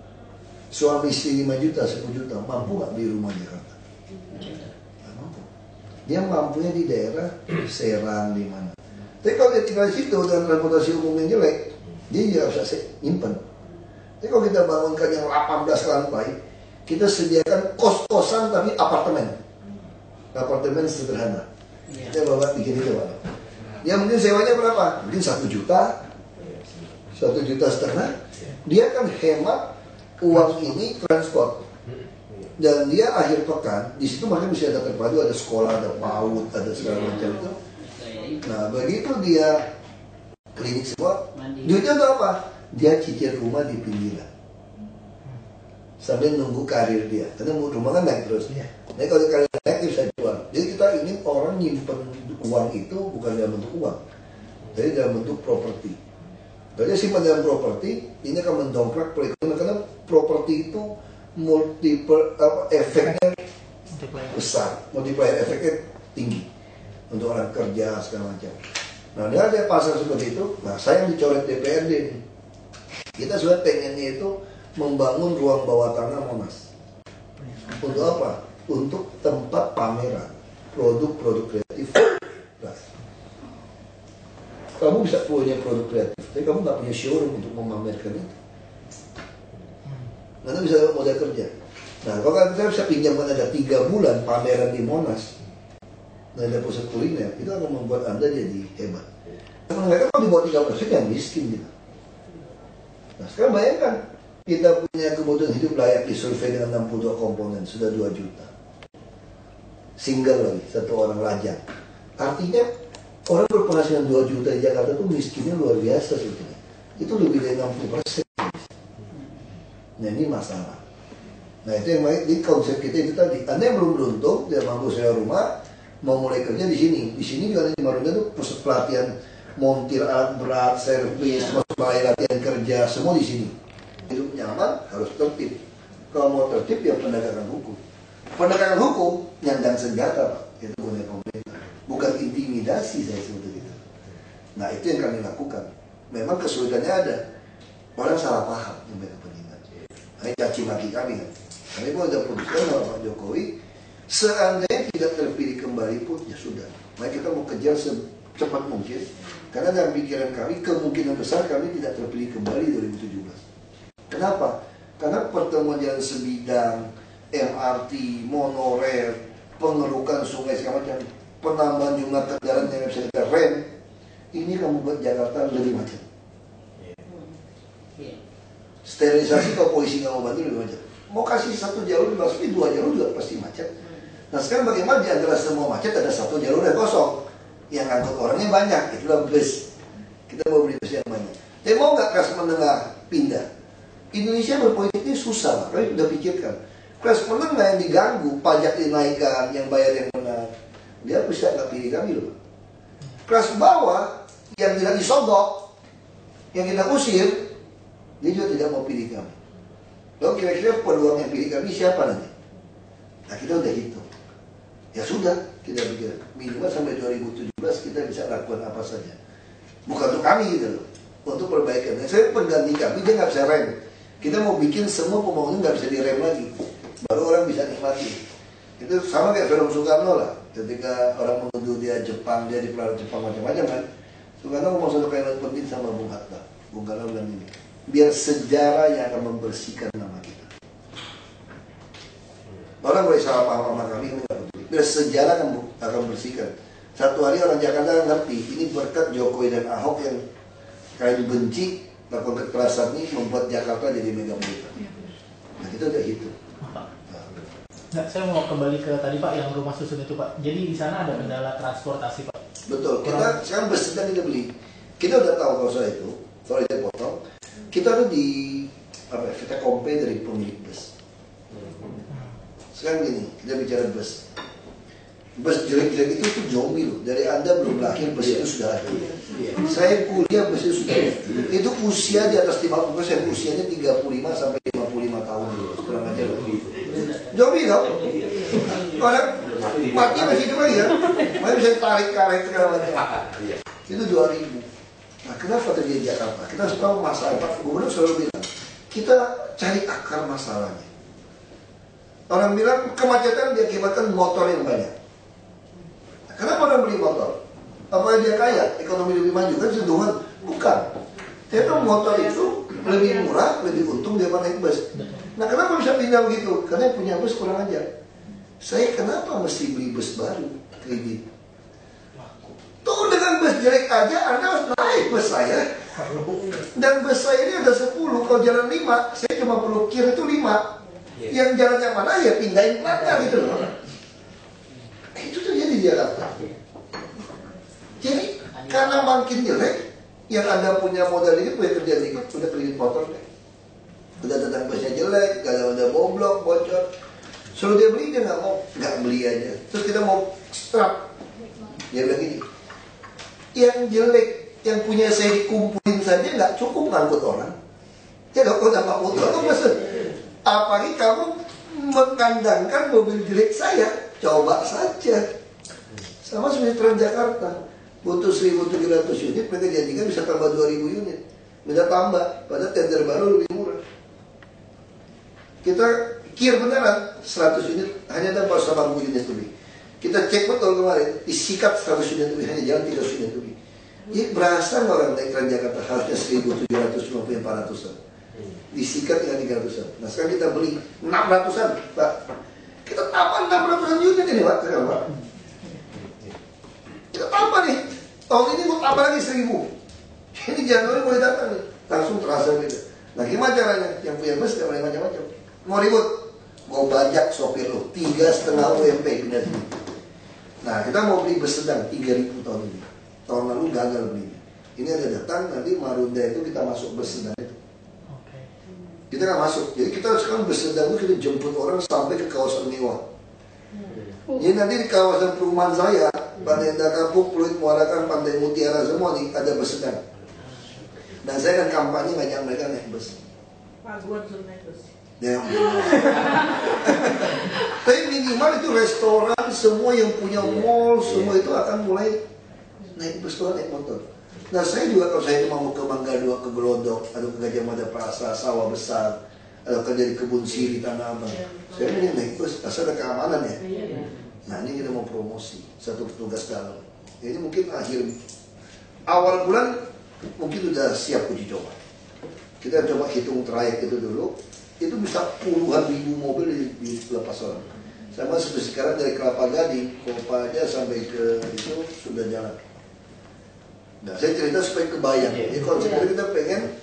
suami istri 5 juta, 10 juta, mampu nggak beli rumah di Jakarta? Nggak mampu. Dia mampunya di daerah Serang, di mana. Tapi kalau dia tinggal di situ dengan transportasi umum yang jelek, dia juga bisa nyimpen. Tapi kalau kita bangunkan yang 18 lantai, kita sediakan kos-kosan tapi apartemen. Apartemen sederhana. Kita bawa bikin itu Pak. Ya mungkin sewanya berapa? Mungkin 1 juta, 1,5 juta. Dia kan hemat uang ini transport. Dan dia akhir pekan di situ makanya bisa ada terpadu, ada sekolah, ada PAUD, ada segala macam itu. Nah begitu dia klinik semua, duitnya untuk apa? Dia cicil rumah di pinggiran sambil nunggu karir dia, karena rumah kan naik terus. Jadi kalau karir naik dia bisa jual. Jadi kita ingin orang nyimpen uang itu bukan dalam bentuk uang, jadi dalam bentuk properti. Jadi simpan dalam properti ini akan mendongkrak perekonomian, karena properti itu multiple efeknya besar, multiplier efeknya tinggi untuk orang kerja segala macam. Nah dia ada pasar seperti itu. Nah saya yang dicoret DPRD nih. Kita sudah pengennya itu membangun ruang bawah tanah Monas. Untuk apa? Untuk tempat pameran produk-produk kreatif. Kamu bisa punya produk kreatif, tapi kamu nggak punya showroom untuk memamerkan itu. Nanti bisa modal kerja. Nah, kalau kita bisa pinjamkan ada 3 bulan pameran di Monas, nah ada pusat kuliner, itu akan membuat Anda jadi hebat. Karena mereka kalau di bawah 30% yang miskin gitu. Nah, sekarang bayangkan kita punya kebutuhan hidup layak disurvei dengan 62 komponen, sudah 2 juta. Single lagi, 1 orang lajang. Artinya orang berpenghasilan 2 juta di Jakarta itu miskinnya luar biasa sebetulnya. Itu lebih dari 60%. Nah ini masalah. Nah itu yang baik di konsep kita itu tadi. Anda yang belum beruntung, dia mampu sewa rumah, mau mulai kerja di sini. Di sini juga di Marunda itu pusat pelatihan montir alat berat, servis, balai latihan kerja, semua di sini. Hidup nyaman harus tertib. Kalau mau tertib ya penegakan hukum. Penegakan hukum nyandang senjata, Pak. Itu punya pemerintah. Bukan intimidasi saya sebut itu. Nah itu yang kami lakukan. Memang kesulitannya ada. Orang salah paham yang mereka peningkat. Nah caci maki kami kan. Kami pun sudah putuskan sama Pak Jokowi, seandainya tidak terpilih kembali pun ya sudah. Maka kita mau kejar secepat mungkin. Karena dalam pikiran kami kemungkinan besar kami tidak terpilih kembali 2017. Kenapa? Karena pertemuan jalan sebidang, MRT, monorail, pengerukan sungai segala macam, penambahan jumlah kendaraan yang bisa kita rem, ini akan membuat Jakarta lebih macet. Sterilisasi kalau polisi nggak mau bantu lebih macet. Mau kasih 1 jalur dimasuki 2 jalur juga pasti macet. Nah sekarang bagaimana di antara semua macet ada 1 jalur yang kosong, yang ngangkut orangnya banyak, itulah bus. Kita mau beli bus yang banyak. Tapi mau nggak kelas menengah pindah? Indonesia berpolitik ini susah, kami sudah pikirkan. Kelas menengah yang diganggu, pajak dinaikkan, yang bayar yang benar, dia bisa nggak pilih kami loh. Kelas bawah yang tidak disogok, yang kita usir, dia juga tidak mau pilih kami. Lalu kira-kira peluang yang pilih kami siapa nanti? Nah kita udah hitung. Ya sudah, kita pikir minimal sampai 2017 kita bisa lakukan apa saja. Bukan untuk kami gitu loh, untuk perbaikan. Nah, saya pengganti kami dia nggak bisa rem. Kita mau bikin semua pembangunan nggak bisa direm lagi, baru orang bisa nikmati. Itu sama kayak film Soekarno lah. Ketika orang menuduh dia Jepang, dia di pelarian Jepang macam-macam kan. Soekarno ngomong satu kalimat penting sama Bung Hatta. Bung Karno bilang ini, biar sejarah yang akan membersihkan nama kita. Orang boleh salah paham sama kami nggak peduli. Biar sejarah akan membersihkan. Satu hari orang Jakarta ngerti, ini berkat Jokowi dan Ahok yang kalian benci, lakukan kekerasan ini membuat Jakarta jadi megapolitan. Nah kita udah hitung. Nah, saya mau kembali ke tadi Pak yang rumah susun itu Pak. Jadi di sana ada kendala transportasi Pak. Betul. Kita sekarang bus kita beli. Kita udah tahu kalau soal itu. Sorry saya potong. Kita tuh di apa? Kita compare dari pemilik bus. Sekarang gini, kita bicara bus. Bus jelek-jelek itu tuh zombie loh. Dari Anda belum lahir bus itu sudah ada. Saya kuliah bus itu sudah ada. Itu usia di atas 50%, usianya 35 sampai 55 tahun dulu. Kurang aja loh. Zombie tau? Orang mati masih hidup lagi kan? Masih bisa tarik karet segala macam. Itu 2000. Nah kenapa terjadi di Jakarta? Kita harus tahu masalah. Pak Gubernur selalu bilang, kita cari akar masalahnya. Orang bilang kemacetan diakibatkan motor yang banyak. Nah, kenapa orang beli motor? Apakah dia kaya? Ekonomi lebih maju? Kan seduhan? Bukan. Ternyata motor itu lebih murah, lebih untung daripada naik bus. Nah kenapa bisa pindah begitu? Karena yang punya bus kurang ajar. Saya kenapa mesti beli bus baru kredit? Tuh dengan bus jelek aja Anda harus naik bus saya. Dan bus saya ini ada 10, kalau jalan 5, saya cuma perlu kir itu 5. Yang jalannya mana ya pindahin platnya gitu loh. Itu terjadi di Jakarta. Jadi karena makin jelek, yang Anda punya modal ini punya kerjaan dikit, udah kredit motor deh. Udah tentang busnya jelek, udah boblok, bocor. Suruh dia beli, dia nggak beli aja. Terus kita mau strap. Dia bilang gini, yang jelek, yang punya saya dikumpulin saja nggak cukup ngangkut orang. Ya kalau udah nggak motor, itu maksud. Apalagi kamu mengandangkan mobil jelek saya, coba saja. Sama seperti Transjakarta, butuh 1.700 unit, mereka janjikan bisa tambah 2.000 unit. minta tambah, padahal tender baru lebih murah. Kita kir beneran 100 unit hanya dapat 80 unit lebih. Kita cek betul kemarin, disikat 100 unit lebih, hanya jalan 300 unit lebih. Jadi berasa nggak orang naik Transjakarta harusnya 1.750 400-an. Disikat dengan 300-an. Nah sekarang kita beli 600-an, Pak. Kita tambah 600-an unit ini, Pak. Sekarang, Pak. Kita tambah nih. Tahun ini mau tambah lagi 1.000. Ini Januari mulai datang nih. Langsung terasa beda. Nah gimana caranya? Yang punya bus gak boleh macam-macam. Mau ribut? Mau bajak sopir lo 3,5 UMP pindah sini. Nah kita mau beli bus sedang 3.000 tahun ini. Tahun lalu gagal belinya. Ini ada datang, nanti Marunda itu kita masuk bus sedang itu. Kita nggak masuk. Jadi kita sekarang bus sedang itu kita jemput orang sampai ke kawasan mewah. Jadi nanti di kawasan perumahan saya, Pantai Indah Kapuk, Pluit Muarakan, Pantai Mutiara semua nih ada bus sedang. Dan saya kan kampanye ngajak mereka naik bus. Pak Guan suruh naik bus. Ya. Tapi minimal itu restoran, semua yang punya mall, semua itu akan mulai naik bus atau naik motor. Nah saya juga kalau saya mau ke Mangga Dua, ke Gelodok, atau ke Gajah Mada Prasa, Sawah Besar, atau kerja di Kebun Siri, Tanah Abang, saya mending naik bus, asal ada keamanan ya. Nah ini kita mau promosi, satu petugas dalam. Ini mungkin awal bulan mungkin sudah siap uji coba. Kita coba hitung trayek itu dulu. Itu bisa puluhan ribu mobil di lepas orang. Sama seperti sekarang dari Kelapa Gading, Kopaja sampai ke itu sudah jalan. Nah saya cerita supaya kebayang. Jadi konsepnya kita pengen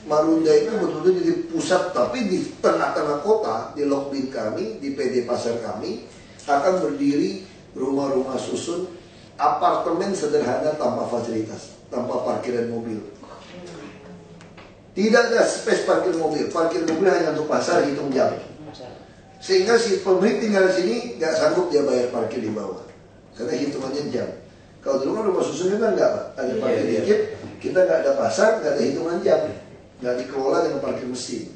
Marunda itu betul-betul jadi pusat, tapi di tengah-tengah kota, di Lokbin kami, di PD Pasar kami akan berdiri rumah-rumah susun, apartemen sederhana tanpa fasilitas, tanpa parkiran mobil. Tidak ada space parkir mobil hanya untuk pasar, hitung jam. Sehingga si pemilik tinggal di sini nggak sanggup dia bayar parkir di bawah, karena hitungannya jam. Kalau dulu kan rumah susun kita nggak, ada parkir dikit, kita nggak ada pasar, nggak ada hitungan jam, nggak dikelola dengan parkir mesin.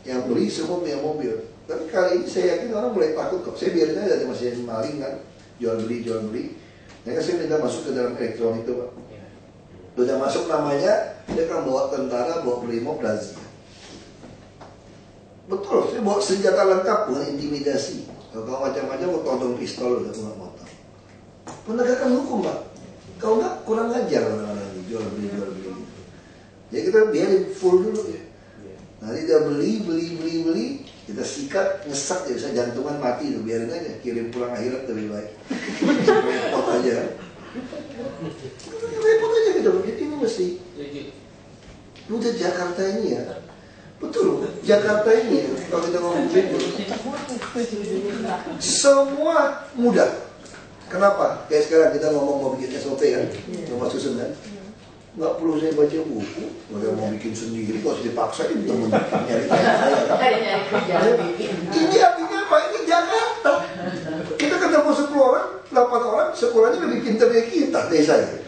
Yang beli semua punya mobil. Tapi kali ini saya yakin orang mulai takut kok. Saya biarin aja, masih maling kan, jual beli. Nah, saya minta masuk ke dalam elektronik itu, Pak. Udah masuk namanya, dia kan bawa tentara, bawa brimob, razia. Betul, saya bawa senjata lengkap, bukan intimidasi. Kalau kamu macam-macam, mau todong pistol, udah nggak mau tahu. Penegakan hukum, Pak. Kalau nggak, kurang ajar orang-orang ini, jual beli. Jadi kita biarin full dulu ya. Nanti dia beli, kita sikat, ngesak, ya bisa jantungan mati tuh, biarin aja, kirim pulang akhirat lebih baik. Repot aja. Repot aja gitu, jadi ini mesti. Udah Jakarta ini ya, betul, Jakarta ini ya, kalau kita ngomong gitu, semua mudah. Kenapa? Kayak sekarang kita ngomong mau bikin SOP kan, rumah susun kan, nggak perlu saya baca buku, udah mau bikin sendiri, kalau dipaksain temen nyari saya. Ini artinya apa? Ini Jakarta. Kita ketemu 10 orang, 8 orang, sekolahnya lebih pintar dari kita, desa ini.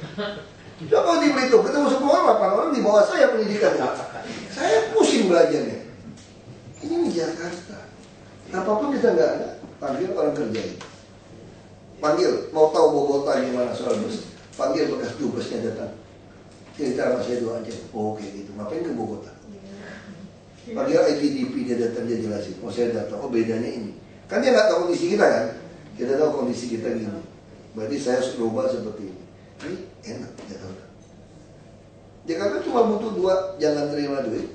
Coba di Belitung, ketemu 10 orang, 8 orang di bawah saya pendidikan. Saya pusing belajarnya. Ini Jakarta. Apapun kita nggak ada, panggil orang kerjain. Panggil, mau tahu Bogota gimana soal bus, panggil bekas dubesnya datang. Cerita sama saya doa aja. Oh kayak gitu, ngapain ke Bogota? Panggil ITDP dia datang, dia jelasin. Oh saya datang, oh bedanya ini. Kan dia nggak tahu kondisi kita kan? Kita tahu kondisi kita gini. Berarti saya harus berubah seperti ini. Ini enak Jakarta. Jakarta cuma butuh 2, jangan terima duit.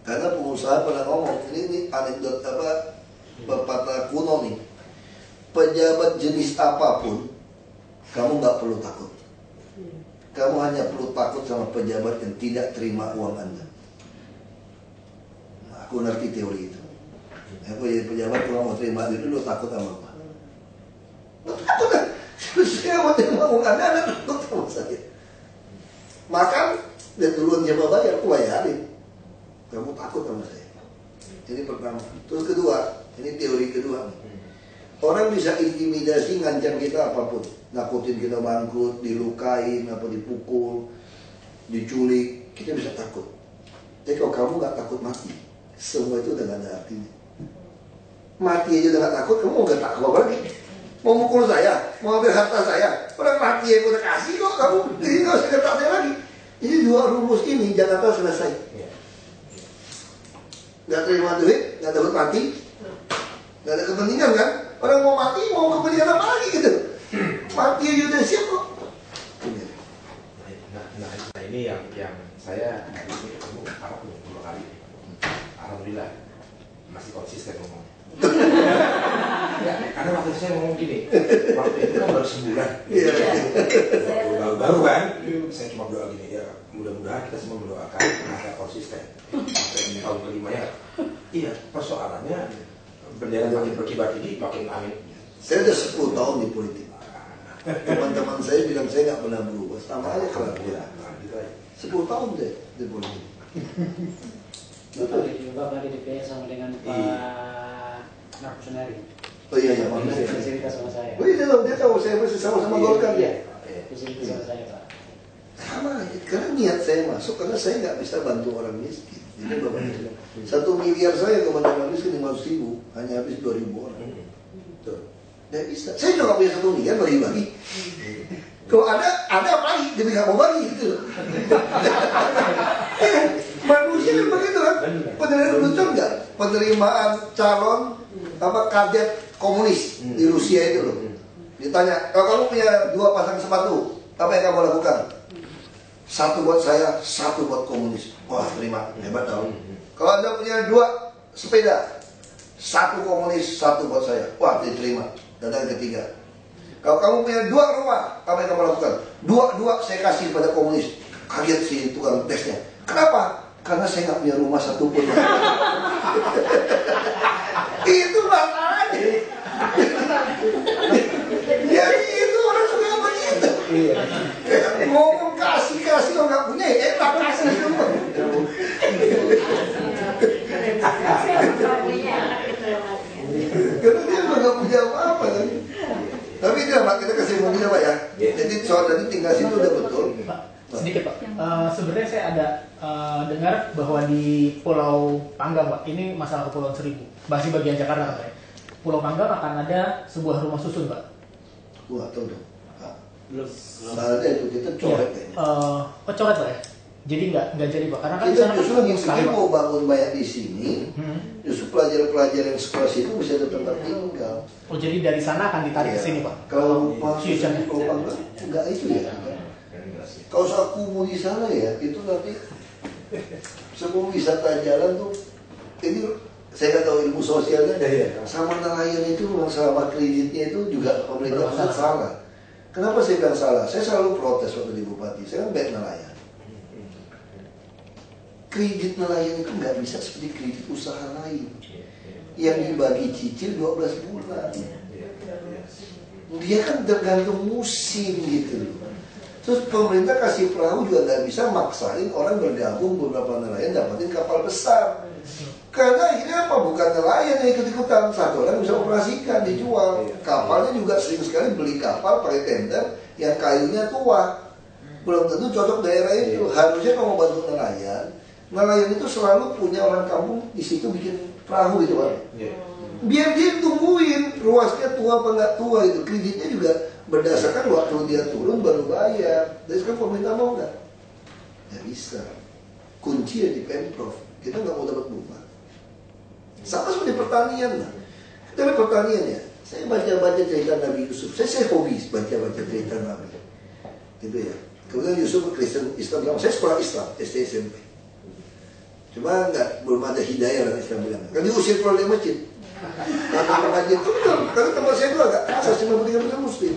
Karena pengusaha pernah ngomong, ini anekdot apa, pepatah kuno nih. Pejabat jenis apapun, kamu nggak perlu takut. Kamu hanya perlu takut sama pejabat yang tidak terima uang Anda. Nah, aku ngerti teori itu. Aku jadi pejabat, kalau mau terima duit dulu takut sama apa? Takut kan? Saya mau terima uang Anda takut sama saya. Makan, dan duluan siapa bayar, aku bayarin. Kamu takut sama saya. Ini pertama. Terus kedua, ini teori kedua. Orang bisa intimidasi, ngancam kita apapun. Nakutin kita bangkrut, dilukain, apa dipukul, diculik, kita bisa takut. Tapi kalau kamu gak takut mati, semua itu udah gak ada artinya. Mati aja udah gak takut, kamu gak takut apa lagi? Mau mukul saya, mau ambil harta saya, orang mati yang udah kasih kok kamu, jadi gak usah kata saya lagi. Ini dua rumus ini Jakarta selesai. Nggak terima duit, nggak dapat mati, nggak ada kepentingan kan? Orang mau mati, mau kepentingan apa lagi gitu? Mati aja udah siap kok. Nah ini yang saya hari ini ketemu apa pun 2 kali. Alhamdulillah masih konsisten ngomong. Karena waktu itu saya ngomong gini, waktu itu kan baru sebulan. Baru kan, saya cuma doa gini ya, mudah-mudahan kita semua mendoakan agar konsisten sampai di tahun kelima ya. Iya, persoalannya bendera makin berkibar tinggi, makin amin. Saya udah 10 tahun di politik. Teman-teman saya bilang saya nggak pernah berubah, sama aja kelakuan. 10 tahun deh di politik. Bapak di DPR sama dengan Pak Narkosunari. Oh iya, makanya. Dia cerita sama saya. Oh iya, dia tahu saya masih sama-sama Golkar dia. Dia cerita sama saya, Pak. Sama, karena niat saya masuk karena saya nggak bisa bantu orang miskin. Jadi Bapak bilang, 1 miliar saya ke orang miskin 500.000, hanya habis 2.000 orang. Tuh, nggak bisa. Saya juga nggak punya 1 miliar bagi-bagi. Kalau ada apa lagi? Dia nggak mau bagi gitu. Manusia kan begitu kan? Penerimaan betul nggak? Penerimaan calon kadet komunis di Rusia itu loh. Ditanya, kalau kamu punya 2 pasang sepatu, apa yang kamu lakukan? 1 buat saya, 1 buat komunis. Wah, terima, hebat tau. Kalau Anda punya 2 sepeda, 1 komunis, 1 buat saya. Wah, diterima. Dan yang ketiga, kalau kamu punya 2 rumah, apa yang kamu lakukan? 2 saya kasih pada komunis. Kaget si tukang tesnya. Kenapa? Karena saya nggak punya rumah satupun. Itu masalahnya. Jadi itu orang suka begitu. Ngomong kasih lo nggak punya, enak kasih semua. Karena dia juga nggak punya apa-apa kan. Tapi itu Pak, kita kesimpulannya Pak ya. Jadi soal tadi tinggal situ udah betul. Sedikit Pak, sebenarnya saya ada dengar bahwa di Pulau Panggang Pak, ini masalah Kepulauan Seribu, masih bagian Jakarta Pak ya. Pulau Panggang akan ada sebuah rumah susun Pak. Wah, tahu dong. Belum. Ada itu kita coret kayaknya. Coret Pak ya. Jadi nggak jadi Pak, karena kan Kita justru yang mau bangun banyak di sini, justru pelajar-pelajar yang sekolah situ bisa tetap tinggal. Oh, jadi dari sana akan ditarik ke sini Pak. Kalau Pak enggak itu ya. Kalau aku mau di sana ya, itu nanti semua wisata jalan tuh, ini saya nggak tahu ilmu sosialnya, sama nelayan itu masalah kreditnya itu juga pemerintah pusat salah. Kenapa saya bilang salah? Saya selalu protes waktu di Bupati, saya kan baik nelayan. Kredit nelayan itu nggak bisa seperti kredit usaha lain yang dibagi cicil 12 bulan. Dia kan tergantung musim gitu. Terus pemerintah kasih perahu juga nggak bisa maksain orang bergabung beberapa nelayan dapatin kapal besar. Karena akhirnya apa? Bukan nelayan yang ikut-ikutan, 1 orang bisa operasikan, dijual. Kapalnya juga sering sekali beli kapal pakai tender yang kayunya tua. Belum tentu cocok daerah itu. Harusnya kalau mau bantu nelayan itu selalu punya orang kampung di situ bikin perahu gitu Pak. Biar dia tungguin ruasnya tua apa nggak tua itu. Kreditnya juga berdasarkan waktu dia turun baru bayar. Jadi sekarang pemerintah mau nggak? Ya bisa. Kunci ya di Pemprov. Kita nggak mau dapat bunga. Sama seperti pertanian lah. Kita lihat pertanian ya. Saya baca-baca cerita Nabi Yusuf. Saya hobi baca-baca cerita Nabi. Gitu ya. Kemudian Yusuf Kristen Islam. Saya sekolah Islam SD SMP. Cuma belum ada hidayah dalam Islam bilang. Kan diusir keluar dari masjid. Kata pengajian itu betul. Karena tempat saya itu agak asas 53% Muslim.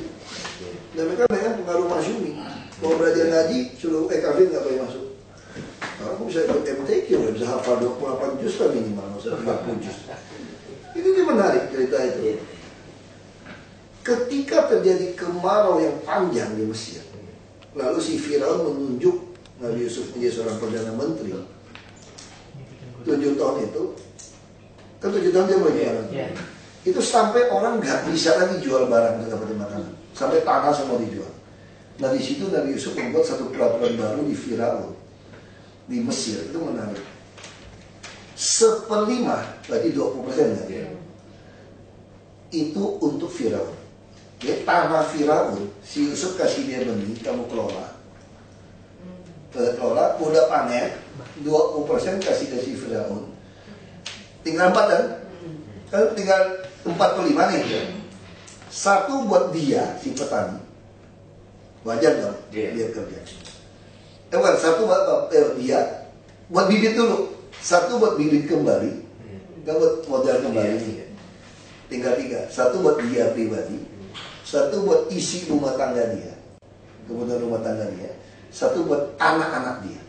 Dan mereka dengan pengaruh Masyumi. Mau belajar ngaji, suruh kafir nggak boleh masuk. Kalau aku bisa ikut MTQ, bisa hafal 28 juz lah minimal, nggak usah 30 juz. Ini menarik cerita itu. Ketika terjadi kemarau yang panjang di Mesir, lalu si Firaun menunjuk Nabi Yusuf menjadi seorang perdana menteri. 7 tahun itu, kan 7 tahun dia berjualan. Itu sampai orang nggak bisa lagi jual barang untuk dapat makanan, sampai tanah semua dijual. Nah di situ Nabi Yusuf membuat satu peraturan baru di Firaun. Di Mesir itu menarik. 1/5, berarti 20% ya. Itu untuk Firaun. Ya, tanah Firaun, si Yusuf kasih dia benih, kamu kelola. kelola, udah panen 20% kasih Firaun. Tinggal 4 kan? Kan tinggal 45 nih ya. 1 buat dia si petani. Wajar dong dia kerja. Bukan 1 buat dia buat bibit dulu. 1 buat bibit kembali. Enggak buat modal kembali. Tinggal 3. 1 buat dia pribadi. 1 buat isi rumah tangga dia. Kebutuhan rumah tangga dia. 1 buat anak-anak dia.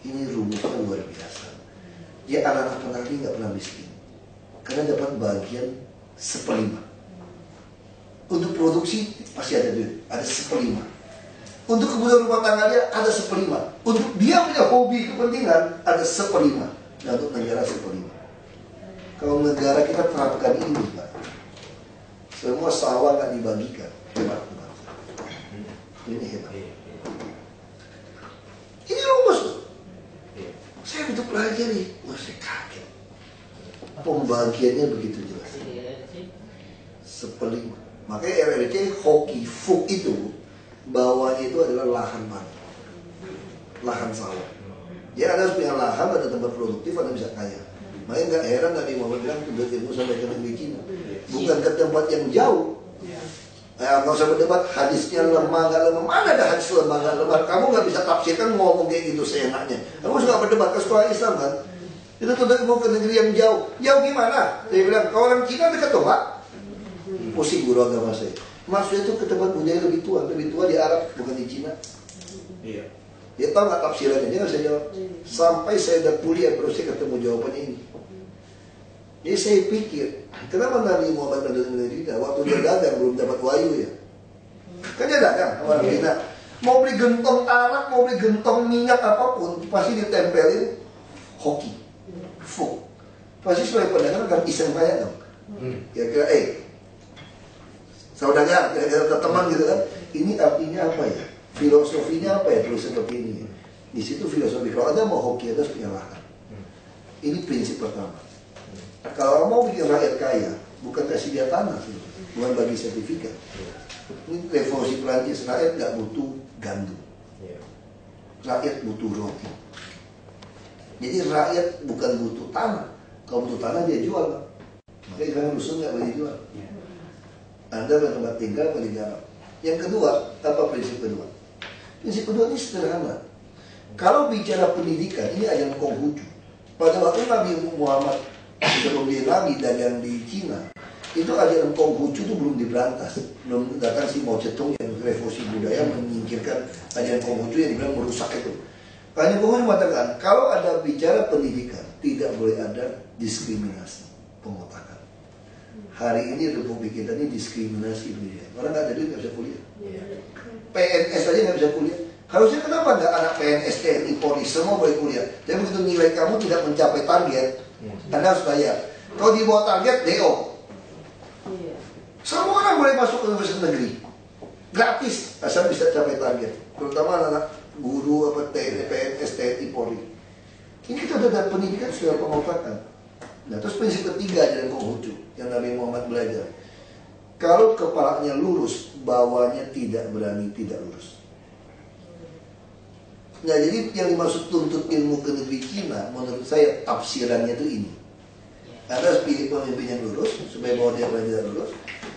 Ini rumusnya luar biasa. Ya anak-anak ini nggak pernah miskin. Karena dapat bagian 1/5. Untuk produksi pasti ada duit, ada 1/5. Untuk kebutuhan rumah tangga dia ada 1/5. Untuk dia punya hobi kepentingan ada 1/5. Dan untuk negara 1/5. Kalau negara kita terapkan ini, Pak, semua sawah nggak dibagikan, hebat bangsa. Ini hebat. Ini rumus. Saya butuh pelajari, wah saya kaget. Pembagiannya begitu jelas. 1/5. Makanya RRC hoki fuk itu bawahnya itu adalah lahan mana? Lahan sawah. Ya ada punya lahan, ada tempat produktif, ada bisa kaya. Makanya nggak heran tadi Muhammad bilang tugas ilmu sampai ke negeri Cina. Bukan ke tempat yang jauh. Nggak usah berdebat hadisnya lemah nggak lemah. Mana ada hadis lemah nggak lemah? Kamu nggak bisa tafsirkan ngomong kayak gitu seenaknya. Kamu suka berdebat ke sekolah Islam kan? Itu tugas ilmu ke negeri yang jauh. Jauh gimana? Saya bilang kalau orang Cina dekat tuh Pak. Pusing guru agama saya. Maksudnya itu ke tempat budaya lebih tua di Arab bukan di Cina. Iya. Dia tahu nggak tafsirannya, dia nggak bisa jawab. Sampai saya udah kuliah baru saya ketemu jawabannya ini. Jadi saya pikir, kenapa Nabi Muhammad Medina waktu dia dagang belum dapat wahyu ya? Kan dia dagang orang Cina. Mau beli gentong arak, mau beli gentong minyak apapun, pasti ditempelin hoki, fuk. Pasti sebagai pedagang akan iseng banyak dong. Kira-kira, saudagar, kira-kira teman gitu kan. Ini artinya apa ya? Filosofinya apa ya? Terus seperti ini. Di situ filosofi. Kalau ada mau hoki, ada punya lahan. Ini prinsip pertama. Kalau mau bikin rakyat kaya, bukan kasih dia tanah, bukan bagi sertifikat. Ini revolusi Perancis, rakyat nggak butuh gandum, rakyat butuh roti. Jadi rakyat bukan butuh tanah. Kalau butuh tanah dia jual. Makanya sekarang rusun nggak boleh jual. Anda bertempat tinggal boleh garap. Yang kedua, apa prinsip kedua? Prinsip kedua ini sederhana. Kalau bicara pendidikan, ini ajaran Konghucu. Pada waktu Nabi Muhammad sebelum dia Nabi dagang di Cina, itu ajaran Konghucu itu belum diberantas. Belum datang si Mao Zedong yang revolusi budaya menyingkirkan ajaran Konghucu yang dibilang merusak itu. Karena Konghucu mengatakan, kalau ada bicara pendidikan, tidak boleh ada diskriminasi, pengotakan. Hari ini Republik kita ini diskriminasi dunia. Orang nggak ada duit nggak bisa kuliah. PNS aja nggak bisa kuliah. Harusnya kenapa nggak anak PNS, TNI, Polri semua boleh kuliah? Tapi begitu nilai kamu tidak mencapai target, Anda harus bayar. Kalau di bawah target, DO. Semua orang boleh masuk ke universitas negeri, gratis asal bisa capai target. Terutama anak guru apa TNI, PNS, TNI, Polri. Ini kita udah ada pendidikan sudah pengotakan. Nah terus prinsip ketiga dari Konghucu yang Nabi Muhammad belajar. Kalau kepalanya lurus, bawahnya tidak berani tidak lurus. Nah jadi yang dimaksud tuntut ilmu ke negeri Cina, menurut saya tafsirannya itu ini. Anda harus pilih pemimpin yang lurus supaya bawah dia berani tidak lurus.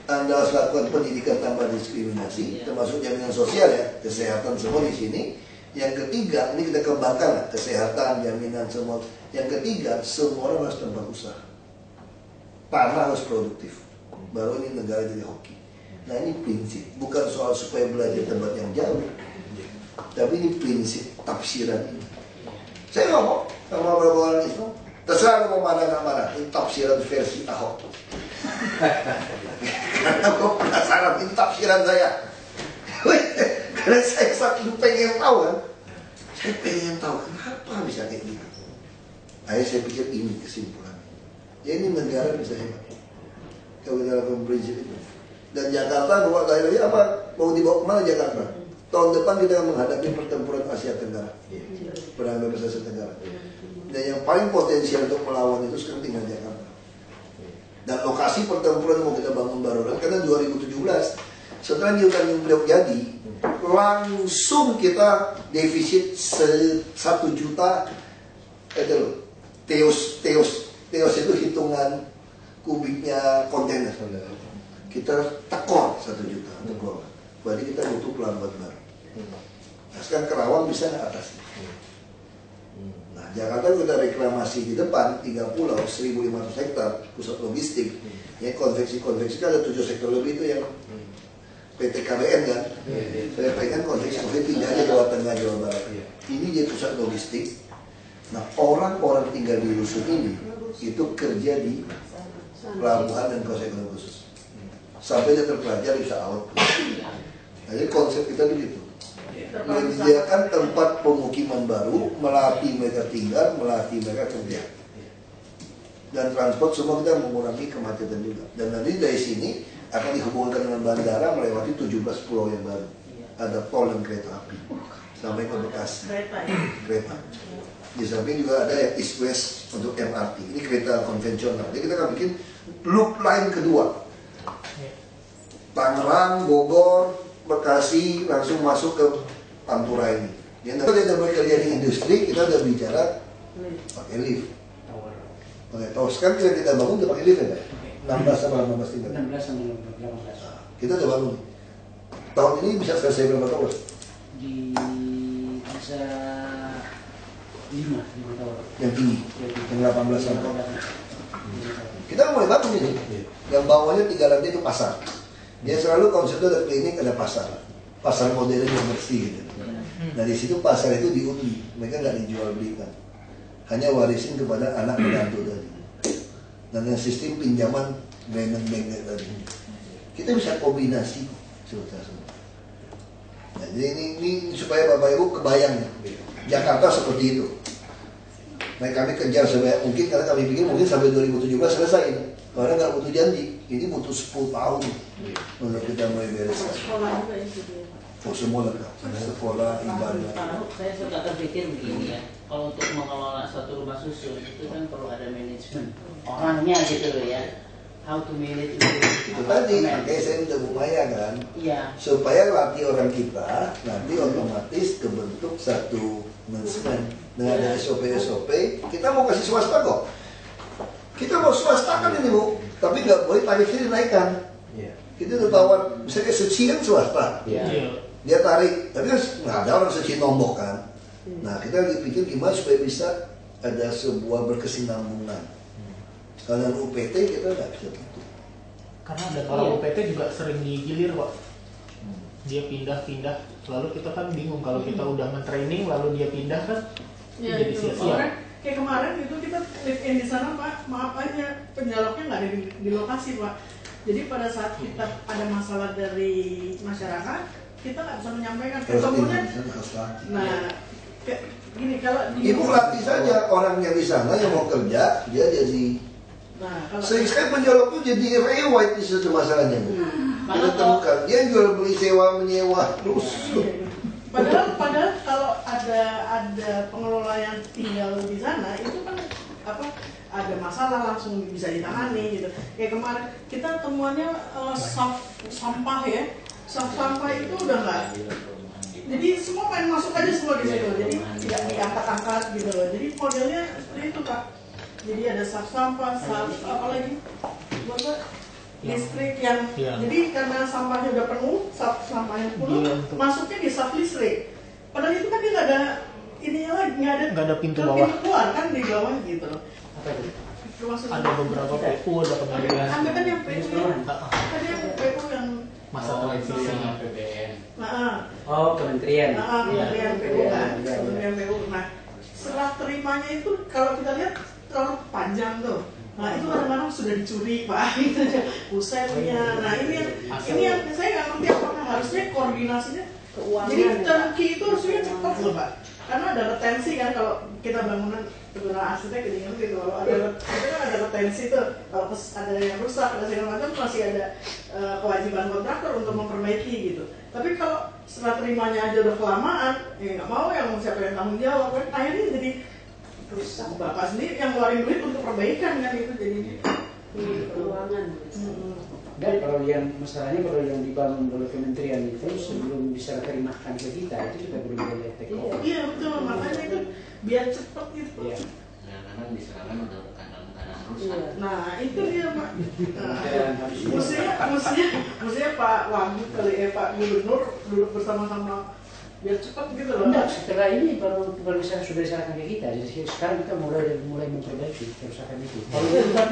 Anda harus lakukan pendidikan tanpa diskriminasi, termasuk jaminan sosial ya, kesehatan semua di sini. Yang ketiga, ini kita kembangkan kesehatan, jaminan semua. Yang ketiga, semua orang harus tempat usaha. Tanah harus produktif. Baru ini negara jadi hoki. Nah ini prinsip, bukan soal supaya belajar tempat yang jauh, tapi ini prinsip tafsiran ini. Saya ngomong sama beberapa orang Islam, terserah mau mana nggak mana, ini tafsiran versi Ahok. Karena gue penasaran, ini tafsiran saya. Karena saya saking pengen tahu kan, saya pengen tahu kenapa bisa kayak gitu. Akhirnya saya pikir ini kesimpulannya. Ya ini negara bisa hebat kalau kita lakukan prinsip itu. Dan Jakarta bawa lagi apa? Mau dibawa kemana Jakarta? Tahun depan kita akan menghadapi pertempuran Asia Tenggara, perang bebas Asia Tenggara. Dan yang paling potensial untuk melawan itu sekarang tinggal Jakarta. Dan lokasi pertempuran mau kita bangun baru karena 2017 setelah New Tanjung Priok jadi, langsung kita defisit 1 juta. Itu loh, teos itu hitungan kubiknya kontainer. Kita tekor 1 juta, tekor. Berarti kita butuh pelabuhan baru. Nah, sekarang Kerawang bisa nggak atas? Nah, Jakarta kita reklamasi di depan 3 pulau, 1.500 hektar pusat logistik. Ya, konveksi kan ada 7 sektor lebih itu yang PT KBN kan. Saya pengen konveksi pindah di Jawa Tengah, Jawa Barat. Ini jadi pusat logistik. Nah, orang-orang tinggal di rusun ini itu kerja di pelabuhan dan kawasan ekonomi khusus. Sampai dia terpelajar bisa out. Jadi konsep kita begitu, menyediakan tempat pemukiman baru, melatih mereka tinggal, melatih mereka kerja, dan transport semua kita mengurangi kemacetan juga. Dan nanti dari sini akan dihubungkan dengan bandara melewati 17 pulau yang baru. Ada tol dan kereta api sampai ke Bekasi. Kereta. Di samping juga ada yang East West untuk MRT. Ini kereta konvensional. Jadi kita akan bikin loop line kedua. Tangerang, Bogor, Bekasi langsung masuk ke Pantura ini. Yang nanti kita bekerja di industri, kita udah bicara pakai lift. Pakai tower. Sekarang kita bangun udah pakai lift ya? 16 sama 18 tingkat. 16 sama 18. Kita udah bangun. Tahun ini bisa selesai berapa tower? Bisa 5 tower. Yang tinggi, yang 18 sama. Kita mulai bangun ini. Yang bawahnya 3 lantai itu pasar. Dia selalu konsepnya ada klinik, ada pasar. Pasar modern yang bersih gitu. Nah di situ pasar itu diundi, mereka nggak dijual belikan, hanya warisin kepada anak menantu tadi. Dan dengan sistem pinjaman bank tadi, kita bisa kombinasi semua. Nah, jadi ini supaya Bapak Ibu kebayang ya, Jakarta seperti itu. Nah kami kejar sebanyak mungkin karena kami pikir mungkin sampai 2017 selesai. Karena nggak butuh janji, ini butuh 10 tahun untuk kita mulai bereskan. Sekolah juga itu dia. Oh semua lengkap, sekolah, ibadah. Saya suka terpikir begini ya, kalau untuk mengelola satu rumah susun itu kan perlu ada manajemen orangnya gitu loh ya. How to manage itu tadi, makanya saya udah Bumaya kan. Iya. Supaya latih orang kita, nanti otomatis kebentuk satu manajemen dengan ada SOP, kita mau kasih swasta kok. Kita mau swasta kan ini Bu, tapi nggak boleh tarifnya dinaikkan. Kita udah tawar, misalnya Suci kan swasta, dia tarik, tapi kan nggak ada orang Suci nombok kan. Nah kita lagi pikir gimana supaya bisa ada sebuah berkesinambungan. Kalau dengan UPT kita nggak bisa gitu. Karena ada orang UPT juga sering digilir kok. Dia pindah-pindah, lalu kita kan bingung kalau kita udah men-training lalu dia pindah kan Ya, jadi itu. sia-sia. Kayak kemarin itu kita live in di sana Pak, maaf aja penjalopnya nggak ada di lokasi Pak. Jadi pada saat kita ada masalah dari masyarakat, kita nggak bisa menyampaikan. Kemudian, nah, gini kalau di Ibu latih saja orang yang di sana yang mau kerja, dia jadi. Nah, kalau Sekarang penjolok itu jadi reward di situ masalahnya. Kita temukan dia jual beli sewa menyewa terus. Padahal kalau ada pengelola yang tinggal di sana itu kan ada masalah langsung bisa ditangani gitu. Kayak kemarin kita temuannya sampah ya, sampah itu udah nggak. Jadi semua main masuk aja semua di situ. Jadi tidak diangkat-angkat gitu loh. Jadi modelnya seperti itu Kak. Jadi ada sampah, apa lagi? Listrik yang jadi karena sampahnya udah penuh, sampahnya penuh, masuknya di saf listrik. Padahal itu kan dia nggak ada ininya lagi, nggak ada pintu keluar kan di bawah gitu loh. Apa itu? Ada beberapa PU, ada pengadilan. Ada kan yang PU yang ada yang PU yang masa transisi PBN. Oh kementerian. Kementerian PU kan, Kementerian PU. Nah serah terimanya itu kalau kita lihat terlalu panjang tuh. Nah itu kadang-kadang sudah dicuri Pak, gitu aja pusatnya. Nah ini yang saya nggak ngerti apakah harusnya koordinasinya keuangan. Jadi turnkey itu harusnya cepat loh Pak, karena ada retensi kan kalau kita bangunan kebetulan arsitek gitu kalau ada retensi tuh kalau ada yang rusak ada segala macam masih ada kewajiban kontraktor untuk memperbaiki gitu. Tapi kalau setelah terimanya aja udah kelamaan, ya nggak mau yang siapa yang tanggung jawab kan akhirnya jadi rusak. Bapak sendiri yang ngeluarin duit untuk perbaikan kan itu jadinya keuangan. Dan kalau yang masalahnya kalau yang dibangun oleh kementerian itu sebelum bisa terima ke kita itu juga belum boleh take over. Iya betul, makanya itu biar cepat gitu. Iya. Ya karena diserahkan udah dalam keadaan rusak. Nah itu dia Pak. Mestinya Pak Wagub kali Pak Gubernur duduk bersama-sama biar cepat gitu loh. Enggak, setelah ini baru sudah diserahkan ke kita. Jadi sekarang kita mulai memperbaiki kerusakan itu. Kalau itu kan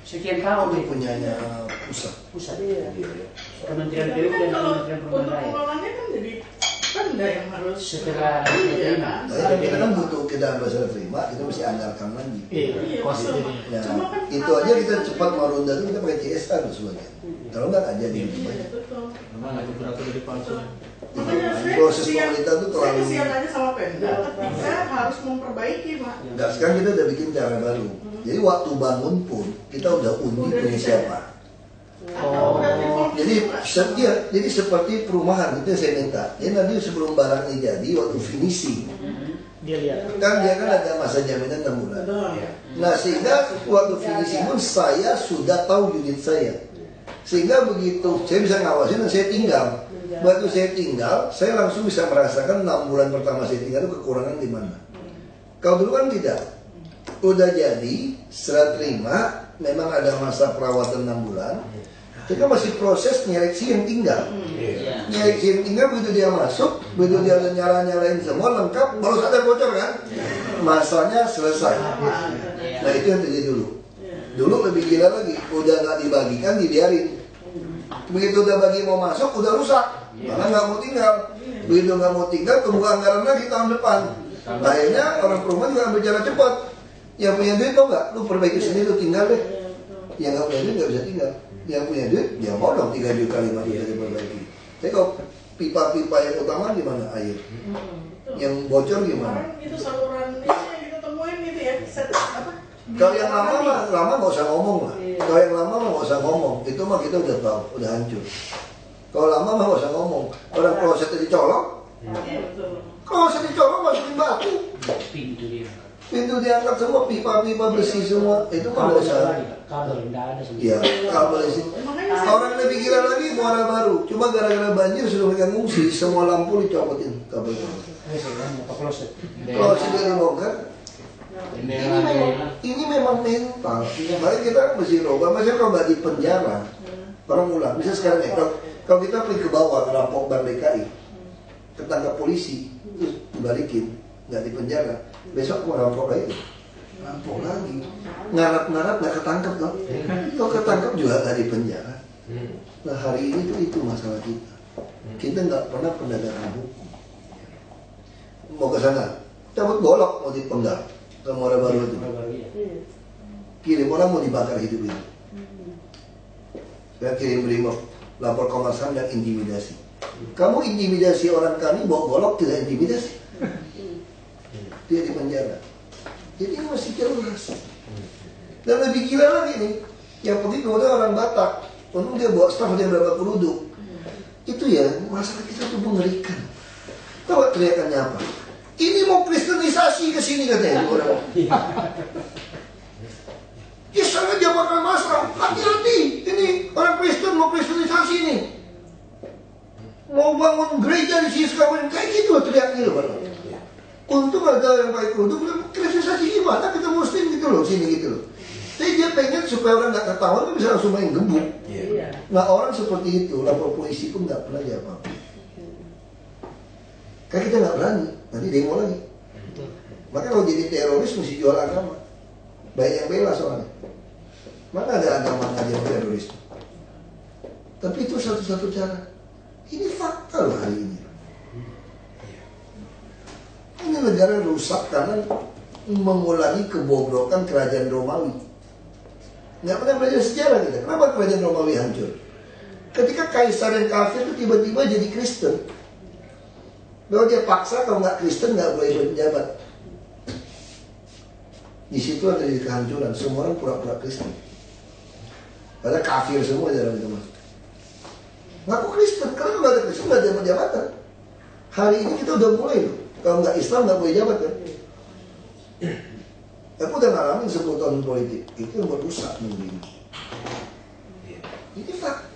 sekian tahun itu punyanya pusat. Iya. Kementerian Tapi PU kan dan kalau Kementerian untuk Perhubungan Raya. pengelolaannya kan jadi Pemda yang harus Setelah iya kan. Nah, kita kan butuh kita masalah terima, kita mesti anggarkan lagi. Iya, betul. Nah, Cuma kan itu aja kita cepat merunda itu kita pakai CSR tuh semuanya. Kalau nggak aja jadi Iya banyak. betul. Memang ada beberapa dari palsu. Makanya saya Proses kesian- pemerintah tuh terlalu- saya kesian aja sama Pemda ketika harus memperbaiki Pak. Nah, sekarang kita udah bikin cara baru. Jadi waktu bangun pun kita udah undi punya siapa. Jadi seperti perumahan itu saya minta. Jadi nanti sebelum barangnya jadi waktu finishing Dia lihat. kan dia kan ada masa jaminan 6 bulan. Betul. Nah sehingga waktu finishing pun saya sudah tahu unit saya. Sehingga begitu saya bisa ngawasin dan saya tinggal. Waktu saya tinggal, saya langsung bisa merasakan 6 bulan pertama saya tinggal itu kekurangan di mana. Kalau dulu kan tidak. Udah jadi, setelah terima, memang ada masa perawatan 6 bulan. Kita masih proses nyeleksi yang tinggal. Nyeleksi yang tinggal begitu dia masuk, begitu dia udah nyala-nyalain semua lengkap, baru sadar bocor kan? Masanya selesai. Nah itu yang terjadi dulu. Dulu lebih gila lagi, udah nggak dibagikan, dibiarin. Begitu udah bagi mau masuk, udah rusak. Karena nggak mau tinggal. Begitu nggak mau tinggal, tunggu anggaran lagi tahun depan. Akhirnya orang perumahan juga bicara cepat. Yang punya duit tau nggak? Lu perbaiki sendiri, lu tinggal deh. Yang nggak punya duit nggak bisa tinggal. Yang punya duit, dia mau dong 3 juta 5 juta diperbaiki. Tapi kalau pipa-pipa yang utama di mana air? Yang bocor gimana? Kemarin itu saluran ini yang kita temuin gitu ya, set apa? Kalau yang lama nggak usah ngomong lah. Kalau yang lama mah nggak usah ngomong. Itu mah kita udah tahu, udah hancur. Kalau lama mah nggak usah ngomong. Orang klosetnya dicolok, Iya betul. kloset dicolok masukin batu. Pintu dia. Pintu diangkat semua, pipa-pipa bersih semua. Itu mah nggak usah. Kabel nggak ada semua. Iya, kabel isi. Orang lebih gila lagi muara baru. Cuma gara-gara banjir sudah mereka ngungsi, semua lampu dicopotin kabelnya. Apa kloset? Kloset dari bongkar. Ini memang mental. Makanya kita mesti roba. Maksudnya kalau nggak di penjara, orang ulang. Bisa sekarang ya, kalau kita pergi ke bawah ngerampok Bank DKI, ketangkap polisi, terus dibalikin, nggak di penjara. Besok mau rampok lagi, rampok lagi. Ngarap-ngarap nggak ketangkap loh. Kalau ketangkap juga nggak di penjara. Nah hari ini tuh itu masalah kita. Kita nggak pernah penegakan hukum. Mau ke sana, cabut golok mau dipenggal. Ke Muara Baru itu. Kirim orang mau dibakar hidup itu. Saya kirim brimob, lapor Komnas HAM dan intimidasi. Kamu intimidasi orang kami bawa golok tidak intimidasi. Dia di penjara. Jadi ini masih jelas. Dan lebih gila lagi nih, yang pergi kemudian orang Batak, untung dia bawa staf dia berapa penduduk. Itu ya masalah kita tuh mengerikan. Tahu teriakannya apa? Ini mau kristenisasi ke sini katanya orang. Ya sangat dia bakal masalah. Hati-hati, ini orang Kristen mau kristenisasi nih. Mau bangun gereja di sini sekarang kayak gitu teriaknya loh. Untung ada yang baik untuk kristenisasi gimana kita Muslim gitu loh sini gitu loh. Tapi dia pengen supaya orang nggak ketahuan kan bisa langsung main gebuk. Nah orang seperti itu lapor polisi pun nggak pernah apa-apa. Kan kita nggak berani, nanti demo lagi. Maka kalau jadi teroris mesti jual agama. Banyak yang bela soalnya. Maka ada agama ngajar teroris. Tapi itu satu-satu cara. Ini fakta loh hari ini. Ini negara rusak karena mengulangi kebobrokan kerajaan Romawi. Nggak pernah belajar sejarah kita. Kenapa kerajaan Romawi hancur? Ketika kaisar yang kafir itu tiba-tiba jadi Kristen. Kalau dia paksa, kalau nggak Kristen nggak boleh menjabat. Di situ ada kehancuran. Semua orang pura-pura Kristen. Ada kafir semua dalam itu mas. Ngaku Kristen, karena nggak ada Kristen nggak ada jabatan. Hari ini kita udah mulai loh. Kalau nggak Islam nggak boleh jabat kan. Aku udah ngalamin 10 tahun politik. Itu yang merusak negeri. Ini fakta.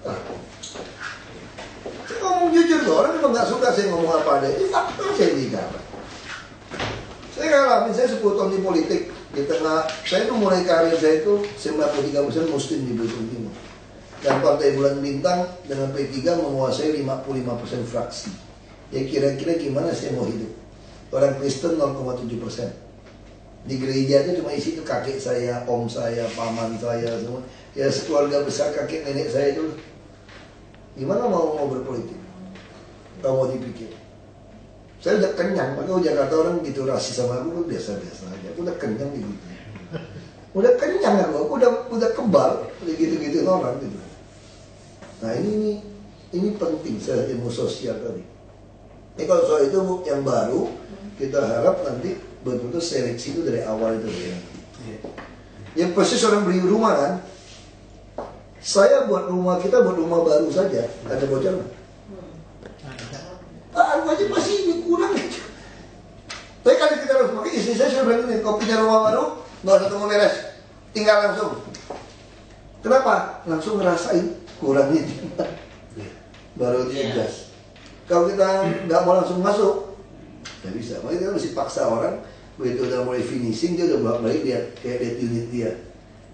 saya ngomong apa ada, ini fakta saya bicara. Saya ngalamin, saya 10 tahun di politik. Di tengah, saya tuh mulai karir saya itu 93% Muslim di Belitung Timur. Dan Partai Bulan Bintang dengan P3 menguasai 55% fraksi. Ya kira-kira gimana saya mau hidup? Orang Kristen 0,7%. Di gereja itu cuma isi itu kakek saya, om saya, paman saya, semua. Ya sekeluarga besar kakek nenek saya itu. Gimana mau berpolitik? Gak mau dipikir. Saya udah kenyang, makanya Jakarta orang gitu rasis sama aku biasa-biasa aja. Aku udah kenyang gitu. Udah kenyang aku udah kebal gitu-gitu orang gitu. Nah ini penting saya ilmu sosial tadi. Ini kalau soal itu yang baru kita harap nanti betul-betul seleksi itu dari awal itu ya. Yang persis orang beli rumah kan. Saya buat rumah kita buat rumah baru saja ada bocor nggak? Aku aja masih ini kurang aja. Tapi kalau kita harus pakai istri saya sudah bilang ini, kau punya rumah baru, nggak usah tunggu beres, tinggal langsung. Kenapa? Langsung ngerasain kurangnya baru diadjust. Kalau kita nggak mau langsung masuk, nggak bisa. Makanya kita mesti paksa orang. Begitu udah mulai finishing dia udah bolak-balik dia kayak lihat unit dia.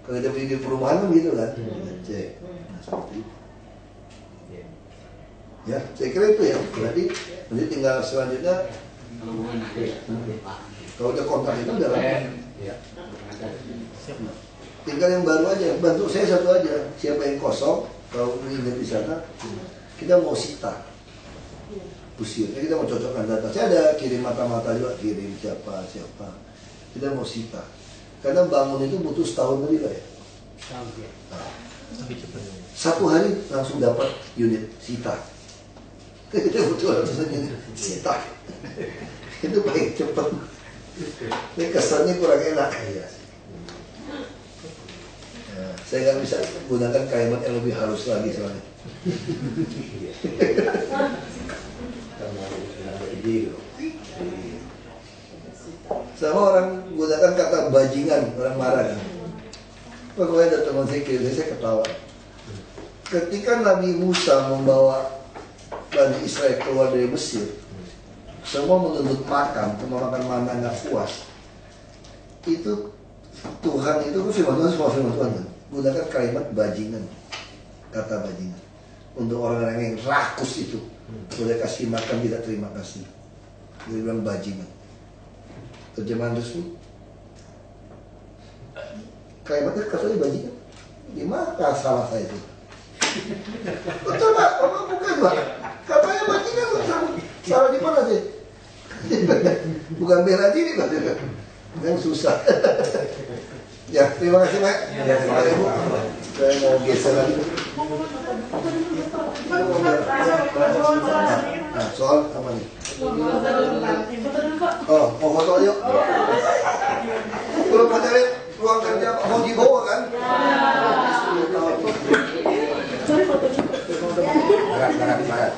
Kalau kita beli di perumahan gitu kan, cek. Nah seperti itu. Ya, saya kira itu ya. Berarti nanti tinggal selanjutnya kalau udah kontak itu udah tinggal yang baru aja. Bantu saya satu aja. Siapa yang kosong kalau ingat di sana kita mau sita, usir. Kita mau cocokkan data. Saya ada kirim mata-mata juga, kirim siapa. Kita mau sita. Karena bangun itu butuh setahun lebih lah ya. Satu hari langsung dapat unit sita. Kita butuh unit sita. Itu baik cepat. Ini kesannya kurang enak. Ya, saya nggak bisa gunakan kalimat yang lebih halus lagi soalnya. Sama orang gunakan kata bajingan, orang marah kan. Pokoknya ada teman saya ketawa. Ketika Nabi Musa membawa Bani Israel keluar dari Mesir, semua menuntut makan, cuma makan mana nggak puas. Itu Tuhan itu firman Tuhan, semua firman Tuhan kan? Gunakan kalimat bajingan, kata bajingan untuk orang-orang yang rakus itu. Boleh kasih makan tidak terima kasih. Dia bilang bajingan. Terjemahan resmi. Kalimatnya katanya bajingan. Di mana salah saya itu? Betul Pak, orang bukan Pak. Katanya bajingan salah di mana sih? Bukan bela diri Pak. Yang susah. Ya, terima kasih Pak. Ya, terima kasih Bu. Saya mau geser lagi. Nah, soal apa nih? Oh, mau foto yuk. Belum ada ruang kerja Pak mau dibawa kan? Sorry fotonya. Sangat.